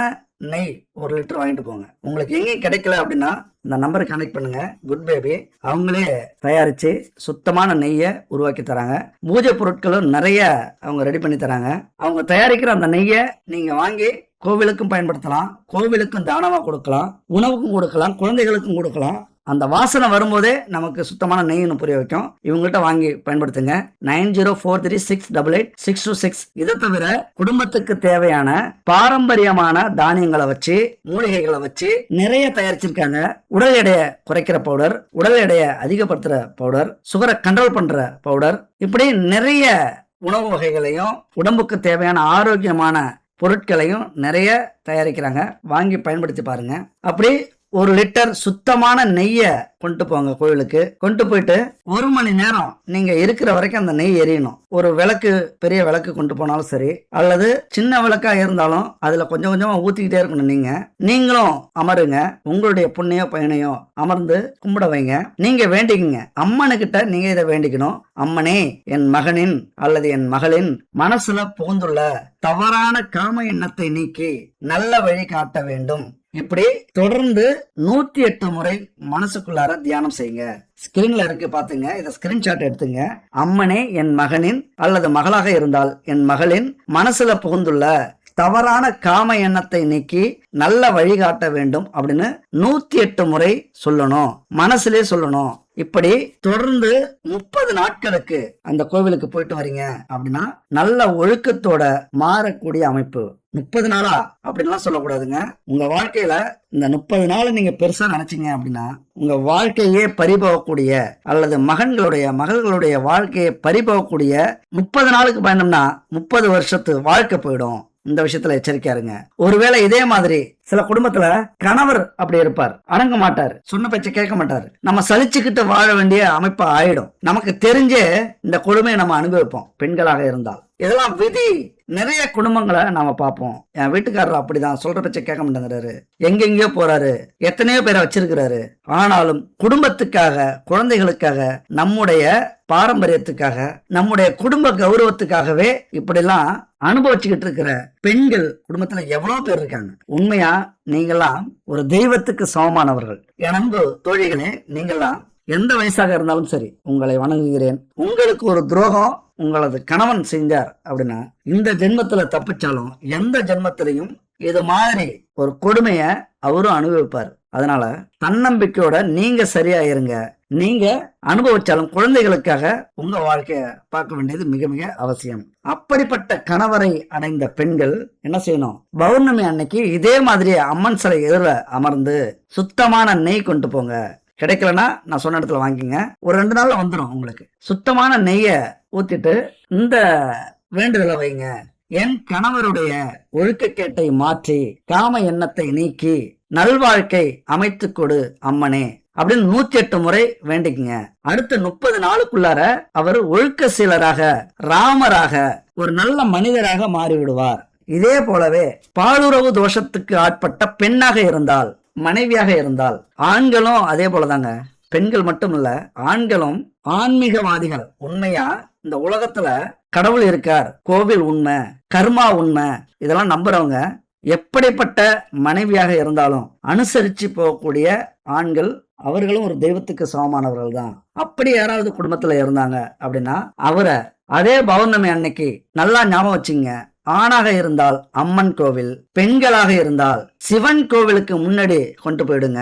நெய் 1 லிட்டர் வாங்கிட்டு போங்க. உங்களுக்கு எங்கேயும் கிடைக்கல அப்படின்னா இந்த நம்பருக்கு கனெக்ட் பண்ணுங்க. குட் பேபி அவங்களே தயாரிச்சு சுத்தமான நெய்யை உருவாக்கி தராங்க. பூஜை பொருட்களும் நிறைய அவங்க ரெடி பண்ணி தராங்க. அவங்க தயாரிக்கிற அந்த நெய்யை நீங்க வாங்கி கோவிலுக்கும் பயன்படுத்தலாம், கோவிலுக்கும் தானமா கொடுக்கலாம், உணவுக்கும் கொடுக்கலாம், குழந்தைகளுக்கும் கொடுக்கலாம். அந்த வாசனை வரும்போதே நமக்கு சுத்தமான நெய்னு புரிய வைக்கும். இவங்கள்ட்ட வாங்கி பயன்படுத்துங்க. 9043688626. இதை தவிர குடும்பத்துக்கு தேவையான பாரம்பரியமான தானியங்களை வச்சு மூலிகைகளை வச்சு நிறைய தயாரிச்சிருக்காங்க. உடல் எடையை குறைக்கிற பவுடர், உடல் எடையை அதிகப்படுத்துற பவுடர், சுகரை கண்ட்ரோல் பண்ற பவுடர், இப்படி நிறைய உணவு வகைகளையும் உடம்புக்கு தேவையான ஆரோக்கியமான பொருட்களையும் நிறைய தயாரிக்கிறாங்க. வாங்கி பயன்படுத்தி பாருங்க. அப்படி 1 லிட்டர் சுத்தமான நெய்யை கொண்டு போங்க கோவிலுக்கு. கொண்டு போயிட்டு 1 மணி நேரம் நீங்க இருக்கிற வரைக்கும் அந்த நெய் எரியணும். ஒரு விளக்கு, பெரிய விளக்கு கொண்டு போனாலும் சரி, அல்லது சின்ன விளக்கா இருந்தாலும் அதுல கொஞ்சம் கொஞ்சமா ஊத்திக்கிட்டே இருக்கணும். நீங்களும் அமருங்க. உங்களுடைய புண்ணியோ பயனையோ அமர்ந்து கும்பிட வைங்க. நீங்க வேண்டிக்குங்க. அம்மனுக்கிட்ட நீங்க இதை வேண்டிக்கணும். அம்மனே, என் மகனின் அல்லது என் மகளின் மனசுல புகுந்துள்ள தவறான காம எண்ணத்தை நீக்கி நல்ல வழி காட்ட வேண்டும். இப்படி தொடர்ந்து 108 முறை மனசுக்குள்ளார தியானம் செய்யுங்க. ஸ்கிரீன்ல இருக்கு பாத்துங்க, இத ஸ்கிரீன்ஷாட் எடுத்துங்க. அம்மனே, என் மகனின் அல்லது மகளாக இருந்தால் என் மகளின் மனசுல புகுந்துள்ள தவறான காம எண்ணத்தை நீக்கி நல்ல வழிகாட்ட வேண்டும் அப்படின்னு 108 முறை சொல்லணும், மனசுலே சொல்லணும். இப்படி தொடர்ந்து 30 நாட்களுக்கு அந்த கோவிலுக்கு போயிட்டு வரீங்க அப்படின்னா நல்ல ஒழுக்கத்தோட மாறக்கூடிய அமைப்பு. 30 நாளா அப்படின்லாம் சொல்லக்கூடாதுங்க. உங்க வாழ்க்கையில இந்த 30 நாள் நீங்க பெருசா நினைச்சீங்க அப்படின்னா உங்க வாழ்க்கையே பறிபோகக்கூடிய அல்லது மகள்களுடைய வாழ்க்கையை பறிபோகக்கூடிய 30 நாளுக்கு பயணம்னா 30 வருஷத்து வாழ்க்கை போயிடும். இந்த விஷயத்துல எச்சரிக்கையா இருங்க. ஒருவேளை இதே மாதிரி சில குடும்பத்துல கணவர் அப்படி இருப்பார், அடங்க மாட்டார், சொன்ன பேச்ச கேட்க மாட்டார், நம்ம சலிச்சுக்கிட்டு வாழ வேண்டிய அமைப்பு ஆயிடும். நமக்கு தெரிஞ்சே இந்த கொடுமையை நம்ம அனுபவிப்போம் பெண்களாக இருந்தால். இதெல்லாம் விதி. நிறைய குடும்பங்களை நாம பார்ப்போம். என் வீட்டுக்காரர் அப்படிதான், சொல்ற பேச்ச கேட்க மாட்டேங்கிறாரு, எங்கெங்கயோ போறாரு, எத்தனையோ பேரை வச்சிருக்கிறாரு. ஆனாலும் குடும்பத்துக்காக, குழந்தைகளுக்காக, நம்முடைய பாரம்பரியத்துக்காக, நம்முடைய குடும்ப கௌரவத்துக்காகவே இப்படிலாம் அனுபவிச்சுக்கிட்டு இருக்கிற பெண்கள் குடும்பத்துல எவ்வளவு பேர் இருக்காங்க. உண்மையா நீங்கெல்லாம் ஒரு தெய்வத்துக்கு சமமானவர்கள். என் அன்பு தோழிகளே, நீங்கெல்லாம் எந்த வயசாக இருந்தாலும் சரி உங்களை வணங்குகிறேன். உங்களுக்கு ஒரு துரோகம் உங்களது கணவன் செஞ்சார் அப்படின்னா இந்த ஜென்மத்துல தப்பிச்சாலும் எந்த ஜென்மத்திலையும் இது மாதிரி ஒரு கொடுமைய அவரும் அனுபவிப்பார். அதனால தன்னம்பிக்கையோட நீங்க சரியா இருங்க. நீங்க அனுபவிச்சாலும் குழந்தைகளுக்காக உங்க வாழ்க்கைய பார்க்க வேண்டியது மிக மிக அவசியம். அப்படிப்பட்ட கணவரை அடைந்த பெண்கள் என்ன செய்யணும்? பௌர்ணமி அன்னைக்கு இதே மாதிரி அம்மன் சிலை எதிர அமர்ந்து சுத்தமான நெய் கொண்டு போங்க. கிடைக்கலன்னா நான் சொன்ன இடத்துல வாங்கிங்க. ஒரு 2 நாள்ல வந்துடும் உங்களுக்கு. சுத்தமான நெய்ய ஊத்திட்டு இந்த வேண்டுதலை வைங்க. என் கணவருடைய ஒழுக்கக்கேட்டை மாற்றி காம எண்ணத்தை நீக்கி நல்வாழ்க்கை அமைத்து கொடு அம்மனே அப்படின்னு 108 முறை வேண்டிக்குங்க. அடுத்த 30 நாளுக்குள்ளார அவர் ஒழுக்க சீலராக, ராமராக, ஒரு நல்ல மனிதராக மாறிவிடுவார். இதே போலவே பாலுறவு தோஷத்துக்கு ஆட்பட்ட பெண்ணாக இருந்தால், மனைவியாக இருந்தால், ஆண்களும் அதே போலதாங்க. பெண்கள் மட்டும் இல்ல, ஆண்களும் ஆன்மீகவாதிகள். உண்மையா இந்த உலகத்துல கடவுள் இருக்கார், கோவில் உண்மை, கர்மா உண்மை, இதெல்லாம் நம்புறவங்க எப்படிப்பட்ட மனைவியாக இருந்தாலும் அனுசரிச்சு போகக்கூடிய ஆண்கள், அவர்களும் ஒரு தெய்வத்துக்கு சமமானவர்கள் தான். அப்படி யாராவது குடும்பத்துல இருந்தாங்க அப்படின்னா அவரை அதே பௌர்ணமி அன்னைக்கு நல்லா ஞாபகம் வச்சுங்க. ஆணாக இருந்தால் அம்மன் கோவில், பெண்களாக இருந்தால் சிவன் கோவிலுக்கு முன்னாடி கொண்டு போயிடுங்க.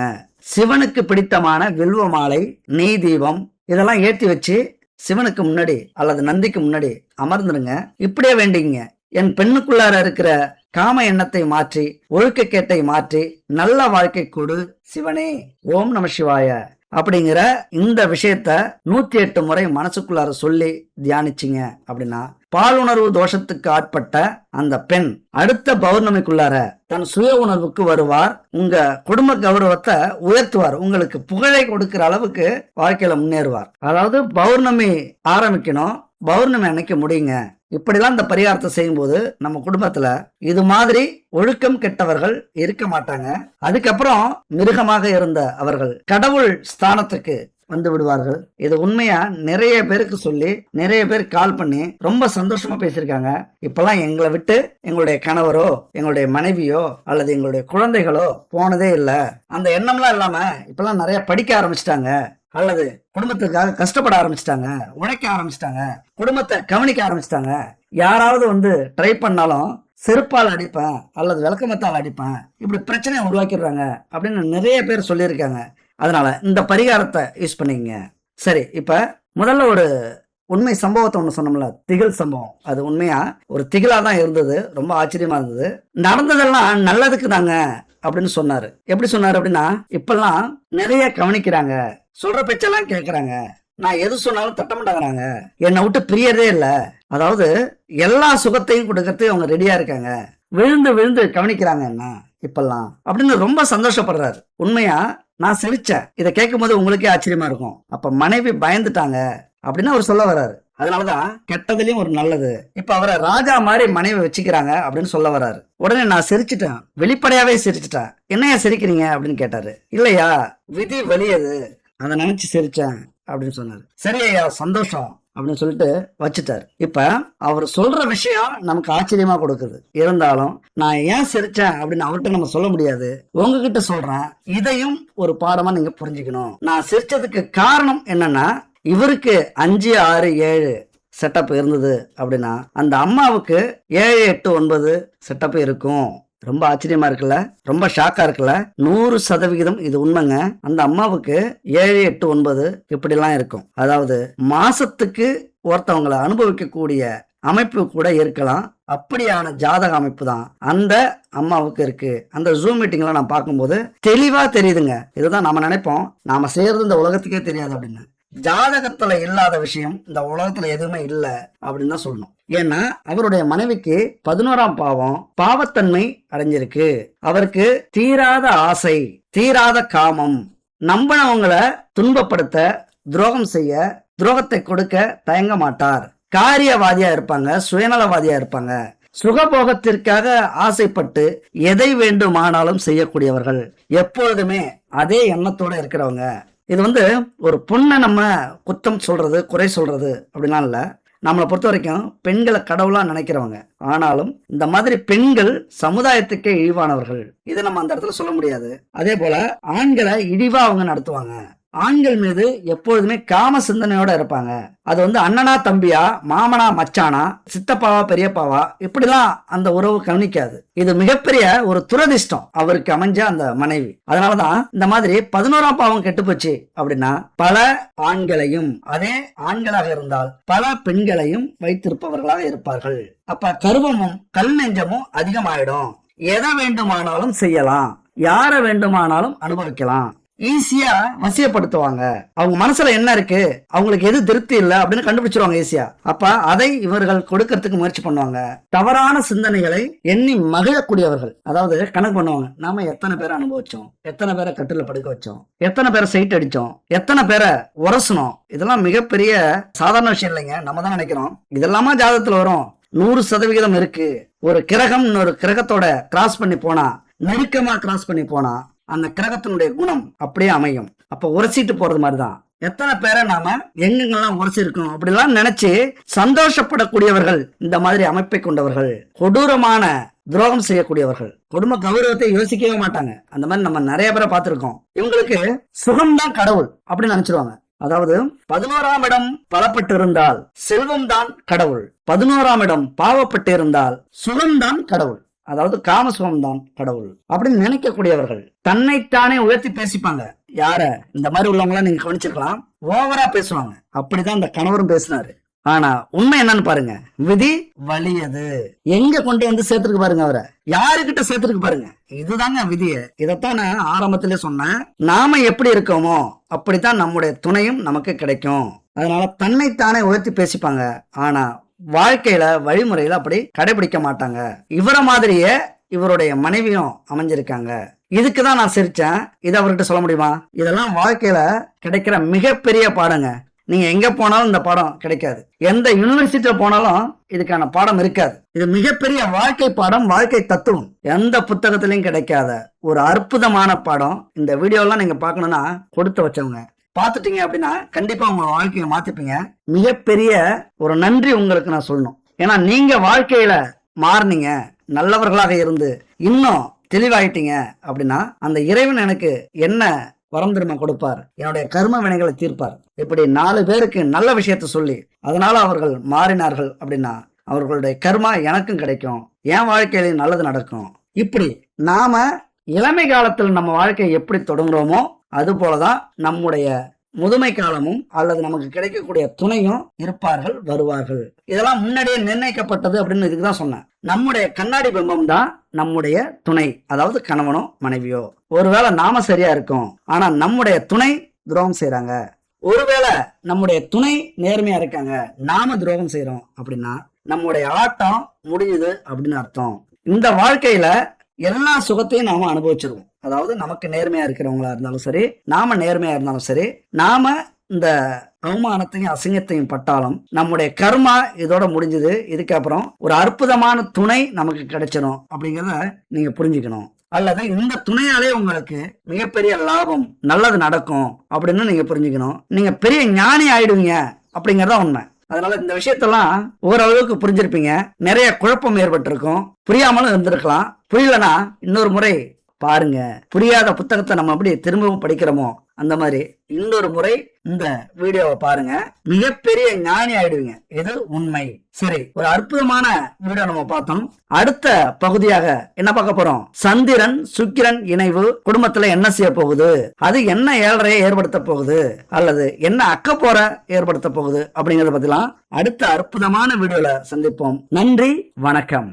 சிவனுக்கு பிடித்தமான வில்வ மாலை, நெய் தீபம் இதெல்லாம் ஏற்றி வச்சு சிவனுக்கு முன்னாடி அல்லது நந்திக்கு முன்னாடி அமர்ந்துருங்க. இப்படியே வேண்டிங்க, என் பெண்ணுக்குள்ளார இருக்கிற காம எண்ணத்தை மாற்றி, ஒழுக்கக்கேட்டை மாற்றி நல்ல வாழ்க்கை கொடு சிவனே, ஓம் நம சிவாய அப்படிங்கிற இந்த விஷயத்த 108 முறை மனசுக்குள்ளார சொல்லி தியானிச்சிங்க அப்படின்னா பாலுணர்வு தோஷத்துக்கு ஆட்பட்ட அந்த பெண் அடுத்த பௌர்ணமிக்குள்ளார தன் சுய உணர்வுக்கு வருவார். உங்க குடும்ப கௌரவத்தை உயர்த்துவார். உங்களுக்கு புகழை கொடுக்கிற அளவுக்கு வாழ்க்கையில முன்னேறுவார். அதாவது பௌர்ணமி ஆரம்பிக்கணும், பௌர்ணமி அன்னைக்கு முடியுங்க. இப்படிலாம் இந்த பரிகாரத்தை செய்யும் போது நம்ம குடும்பத்துல இது மாதிரி ஒழுக்கம் கெட்டவர்கள் இருக்க மாட்டாங்க. அதுக்கப்புறம் மிருகமாக இருந்த அவர்கள் கடவுள் ஸ்தானத்துக்கு வந்து விடுவார்கள். இது உண்மையா நிறைய பேருக்கு சொல்லி நிறைய பேர் கால் பண்ணி ரொம்ப சந்தோஷமா பேசியிருக்காங்க. இப்பெல்லாம் எங்களை விட்டு எங்களுடைய கணவரோ எங்களுடைய மனைவியோ அல்லது எங்களுடைய குழந்தைகளோ போனதே இல்லை. அந்த எண்ணம்லாம் இல்லாம இப்பெல்லாம் நிறைய படிக்க ஆரம்பிச்சிட்டாங்க, அல்லது குடும்பத்துக்காக கஷ்டப்பட ஆரம்பிச்சிட்டாங்க, உழைக்க ஆரம்பிச்சிட்டாங்க, குடும்பத்தை கவனிக்க ஆரம்பிச்சிட்டாங்க. யாராவது வந்து ட்ரை பண்ணாலும் செருப்பால் அடிப்பேன் அல்லது விளக்கமத்தால் அடிப்பேன், இப்படி பிரச்சனையை உருவாக்கிடுறாங்க அப்படின்னு நிறைய பேர் சொல்லியிருக்காங்க. அதனால இந்த பரிகாரத்தை யூஸ் பண்ணிக்கங்க. சரி, இப்ப முதல்ல ஒரு உண்மை சம்பவத்தை ஒண்ணு சொன்னோம்ல, திகில் சம்பவம். அது உண்மையா ஒரு திகிலா தான் இருந்தது, ரொம்ப ஆச்சரியமா இருந்தது. நடந்ததெல்லாம் நல்லதுக்கு தாங்க அப்படின்னு சொன்னாரு. எப்படி சொன்னாரு அப்படின்னா, இப்பெல்லாம் நிறைய கவனிக்கிறாங்க, சொல்ற பேச்செல்லாம் கேட்கறாங்க, நான் எது சொன்னாலும் தட்டமாட்டாங்கிறாங்க, என்னை விட்டு பிரியறதே இல்ல. அதாவது எல்லா சுகத்தையும் கொடுக்கறதுக்கு அவங்க ரெடியா இருக்காங்க, விழுந்து விழுந்து கவனிக்கிறாங்க என்ன இப்பெல்லாம் அப்படின்னு ரொம்ப சந்தோஷப்படுறாரு. உண்மையா நான் சிரிச்சேன். இதை கேட்கும் போது உங்களுக்கே ஆச்சரியமா இருக்கும். அப்ப மனைவி பயந்துட்டாங்க அப்படின்னு அவர் சொல்ல வர்றாரு. அதனாலதான் கெட்டதுலயும் ஒரு நல்லது. இப்ப அவரை ராஜா மாதிரி மனைவி வச்சுக்கிறாங்க அப்படின்னு சொல்ல வர்றாரு. உடனே நான் சிரிச்சிட்டேன், வெளிப்படையாவே சிரிச்சிட்டேன். என்னையா சிரிக்கிறீங்க அப்படின்னு கேட்டாரு. இல்லையா, விதி வலியது, அதை நினைச்சு சிரிச்சேன் அப்படின்னு சொன்னாரு. சரி ஐயா, சந்தோஷம் அப்படின்னு சொல்லிட்டு வச்சுட்டாரு. இப்ப அவர் சொல்ற விஷயம் நமக்கு ஆச்சரியமா கொடுக்குது. இருந்தாலும் நான் ஏன் சிரிச்சேன் அப்படின்னு அவர்கிட்ட நம்ம சொல்ல முடியாது. உங்ககிட்ட சொல்றேன், இதையும் ஒரு பாடமா நீங்க புரிஞ்சுக்கணும். நான் சிரிச்சதுக்கு காரணம் என்னன்னா, இவருக்கு 5, 6, 7 செட்டப் இருந்தது அப்படின்னா அந்த அம்மாவுக்கு 7, 8, 9 செட்டப் இருக்கும். ரொம்ப ஆச்சரியமா இருக்குல்ல, ரொம்ப ஷாக்கா இருக்குல்ல. 100% இது உண்மைங்க. அந்த அம்மாவுக்கு 7, 8, 9 இப்படிலாம் இருக்கும். அதாவது மாசத்துக்கு ஒருத்தவங்களை அனுபவிக்கக்கூடிய அமைப்பு கூட இருக்கலாம். அப்படியான ஜாதக அமைப்பு தான் அந்த அம்மாவுக்கு இருக்கு. அந்த ஜூம் மீட்டிங்ல நான் பார்க்கும்போது தெளிவா தெரியுதுங்க. இதுதான் நாம நினைப்போம், நாம செய்யறது இந்த உலகத்துக்கே தெரியாது அப்படின்னு. ஜாதகத்துல இல்லாத விஷயம் இந்த உலகத்துல எதுவுமே இல்லை அப்படின்னு தான் சொல்லணும். ஏன்னா அவருடைய மனைவிக்கு 11ஆம் பாவம் பாவத்தன்மை அடைஞ்சிருக்கு. அவருக்கு தீராத ஆசை, தீராத காமம், நம்பினவங்களை துன்பப்படுத்த, துரோகம் செய்ய, துரோகத்தை கொடுக்க தயங்க மாட்டார். காரியவாதியா இருப்பாங்க, சுயநலவாதியா இருப்பாங்க. சுகபோகத்திற்காக ஆசைப்பட்டு எதை வேண்டுமானாலும் செய்யக்கூடியவர்கள், எப்பொழுதுமே அதே எண்ணத்தோட இருக்கிறவங்க. இது வந்து ஒரு பொண்ணை நம்ம குத்தம் சொல்றது, குறை சொல்றது அப்படிலாம் இல்ல. நம்மளை பொறுத்த வரைக்கும் பெண்களை கடவுளா நினைக்கிறவங்க. ஆனாலும் இந்த மாதிரி பெண்கள் சமுதாயத்துக்கே இழிவானவர்கள், இதை நம்ம அந்த இடத்துல சொல்ல முடியாது. அதே போல ஆண்களை இழிவா அவங்க நடத்துவாங்க. ஆண்கள் மீது எப்பொழுதுமே காம சிந்தனையோட இருப்பாங்க. அது வந்து அண்ணனா தம்பியா, மாமனா மச்சானா, சித்தப்பாவா பெரியப்பாவா, இப்படிலாம் அந்த உறவு கவனிக்காது. இது மிகப்பெரிய ஒரு துரதிர்ஷ்டம் அவருக்கு அமைஞ்ச அந்த மனைவி. அதனாலதான் இந்த மாதிரி 11ஆம் பாவம் கெட்டு போச்சு அப்படின்னா பல ஆண்களையும், அதே ஆண்களாக இருந்தால் பல பெண்களையும் வைத்திருப்பவர்களாக இருப்பார்கள். அப்ப கர்வமும் கல் நெஞ்சமும் அதிகமாயிடும். எதை வேண்டுமானாலும் செய்யலாம், யாரை வேண்டுமானாலும் அனுபவிக்கலாம், ஈஸியா வசியப்படுத்துவாங்க. அவங்க மனசுல என்ன இருக்கு, அவங்களுக்கு எது திருப்தி இல்லை அப்படின்னு கண்டுபிடிச்சிருவாங்க ஈஸியா. அப்ப அதை இவர்கள் கொடுக்கறதுக்கு முயற்சி பண்ணுவாங்க. தவறான சிந்தனைகளை எண்ணி மகிழக்கூடியவர்கள். அதாவது கணக்கு பண்ணுவாங்க, நாம எத்தனை பேரை அனுபவிச்சோம், எத்தனை பேரை கட்டில படுக்க வச்சோம், எத்தனை பேரை சைட் அடிச்சோம், எத்தனை பேரை உரசணும். இதெல்லாம் மிகப்பெரிய சாதாரண விஷயம் இல்லைங்க. நம்ம தான் நினைக்கிறோம் இதெல்லாமா ஜாதகத்துல வரும். 100% இருக்கு. ஒரு கிரகம் இன்னொரு கிரகத்தோட கிராஸ் பண்ணி போனா, நெருக்கமா கிராஸ் பண்ணி போனா அந்த கிரகத்தினுடைய குணம் அப்படியே அமையும். அப்ப உரசிட்டு போறது மாதிரிதான். எத்தனை பேரை நாம எங்கெங்கெல்லாம் உரசிருக்கோம் அப்படிலாம் நினைச்சு சந்தோஷப்படக்கூடியவர்கள் இந்த மாதிரி அமைப்பை கொண்டவர்கள். கொடூரமான துரோகம் செய்யக்கூடியவர்கள், குடும்ப கௌரவத்தை யோசிக்கவே மாட்டாங்க. அந்த மாதிரி நம்ம நிறைய பேரை பார்த்திருக்கோம். இவங்களுக்கு சுகம்தான் கடவுள் அப்படின்னு நினைச்சிருவாங்க. அதாவது 11ஆம் இடம் பலப்பட்டு இருந்தால் செல்வம் தான் கடவுள், 11ஆம் இடம் பாவப்பட்டு இருந்தால் சுகம்தான் கடவுள், அதாவது காமசுகம் தான் கடவுள் அப்படின்னு நினைக்கக்கூடியவர்கள். தன்னைத்தானே உயர்த்தி பேசிப்பாங்க. யார இந்த மாதிரி உள்ளவங்களாம் நீங்க கவனிச்சிருக்கலாம், ஓவரா பேசுவாங்க. அப்படிதான் இந்த கணவரும் பேசினாரு. ஆனா உண்மை என்னன்னு பாருங்க, விதி வலியது எங்க கொண்டு வந்து சேர்த்துருக்கு பாருங்க, அவரை யாருக்கிட்ட சேர்த்துருக்கு பாருங்க. இதுதாங்க விதிய. இதைத்தான் நான் ஆரம்பத்திலே சொன்னேன். நாம எப்படி இருக்கோமோ அப்படித்தான் நம்முடைய துணையும் நமக்கு கிடைக்கும். அதனால தன்னைத்தானே உயர்த்தி பேசிப்பாங்க. ஆனா வாழ்க்கையில வழிமுறையில அப்படி கடைபிடிக்க மாட்டாங்க. இவர மாதிரியே இவருடைய மனைவியும் அமைஞ்சிருக்காங்க. இதுக்குதான் நான் சிரிச்சேன். இதை அவர்கிட்ட சொல்ல முடியுமா? இதெல்லாம் வாழ்க்கையில கிடைக்கிற மிகப்பெரிய பாடங்க. நீங்க எங்க போனாலும் இந்த பாடம் கிடைக்காது. எந்த யூனிவர்சிட்டியில போனாலும் இதுக்கான பாடம் இருக்காது. இது மிகப்பெரிய வாழ்க்கை பாடம், வாழ்க்கை தத்துவம். எந்த புத்தகத்திலையும் கிடைக்காத ஒரு அற்புதமான பாடம். இந்த வீடியோலாம் நீங்க பார்க்கணும்னா கொடுத்து வச்சவங்க பார்த்துட்டீங்க அப்படின்னா கண்டிப்பா உங்க வாழ்க்கையை மாத்திப்பீங்க. மிகப்பெரிய ஒரு நன்றி உங்களுக்கு நான் சொல்லணும். ஏன்னா நீங்க வாழ்க்கையில மாறினீங்க, நல்லவர்களாக இருந்து இன்னும் தெளிவாயிட்டீங்க அப்படின்னா அந்த இறைவன் எனக்கு என்ன வரம் திரும்ப கொடுப்பார், என்னுடைய கர்ம வினைகளை தீர்ப்பார். இப்படி 4 பேருக்கு நல்ல விஷயத்த சொல்லி அதனால அவர்கள் மாறினார்கள் அப்படின்னா அவர்களுடைய கர்மா எனக்கும் கிடைக்கும், என் வாழ்க்கையில நல்லது நடக்கும். இப்படி நாம இளமை காலத்தில் நம்ம வாழ்க்கையை எப்படி தொடங்குறோமோ அது போலதான் நம்முடைய முதுமை காலமும் அல்லது நமக்கு கிடைக்கக்கூடிய துணையும் இருப்பார்கள், வருவார்கள். இதெல்லாம் முன்னாடியே நிர்ணயிக்கப்பட்டது அப்படின்னு இதுக்குதான் சொன்னேன். நம்முடைய கண்ணாடி பிம்பம் தான் நம்முடைய துணை, அதாவது கணவனோ மனைவியோ. ஒருவேளை நாம சரியா இருக்கோம், ஆனா நம்முடைய துணை துரோகம் செய்யறாங்க. ஒருவேளை நம்முடைய துணை நேர்மையா இருக்காங்க, நாம துரோகம் செய்யறோம் அப்படின்னா நம்முடைய ஆட்டம் முடியுது அப்படின்னு அர்த்தம். இந்த வாழ்க்கையில எல்லா சுகத்தையும் நாம அனுபவிச்சிருவோம். அதாவது நமக்கு நேர்மையா இருக்கிறவங்களா இருந்தாலும் சரி, நாம நேர்மையா இருந்தாலும் சரி, நாம இந்த அவமானத்தையும் அசிங்கத்தையும் பட்டாலும் நம்முடைய கர்மா இதோட முடிஞ்சது. இதுக்கப்புறம் ஒரு அற்புதமான துணை நமக்கு கிடைச்சிடும் அப்படிங்கிறத நீங்க புரிஞ்சுக்கணும். அல்லது இந்த துணையாலே உங்களுக்கு மிகப்பெரிய லாபம், நல்லது நடக்கும் அப்படின்னு நீங்க புரிஞ்சுக்கணும். நீங்க பெரிய ஞானி ஆயிடுவீங்க அப்படிங்கறத உண்மை. அதனால இந்த விஷயத்தெல்லாம் ஓரளவுக்கு புரிஞ்சிருப்பீங்க. நிறைய குழப்பம் ஏற்பட்டிருக்கும், புரியாமலும் இருந்திருக்கலாம். புரியலனா இன்னொரு முறை பாருங்க. புரியாத புத்தகத்தை நம்ம எப்படி திரும்பவும் படிக்கிறோமோ அந்த மாதிரி இன்னொரு முறை இந்த வீடியோவை பாருங்க. மிகப்பெரிய ஞானி ஆயிடுவீங்க. இது உண்மை. சரி, ஒரு அற்புதமான வீடியோ நம்ம பார்த்தோம். அடுத்த பகுதியாக என்ன பார்க்க போறோம்? சந்திரன் சுக்கிரன் இணைவு குடும்பத்துல என்ன செய்ய போகுது, அது என்ன ஏழரையை ஏற்படுத்த போகுது, அல்லது என்ன அக்கப்போற ஏற்படுத்த போகுது அப்படிங்கறத பத்திலாம் அடுத்த அற்புதமான வீடியோல சந்திப்போம். நன்றி, வணக்கம்.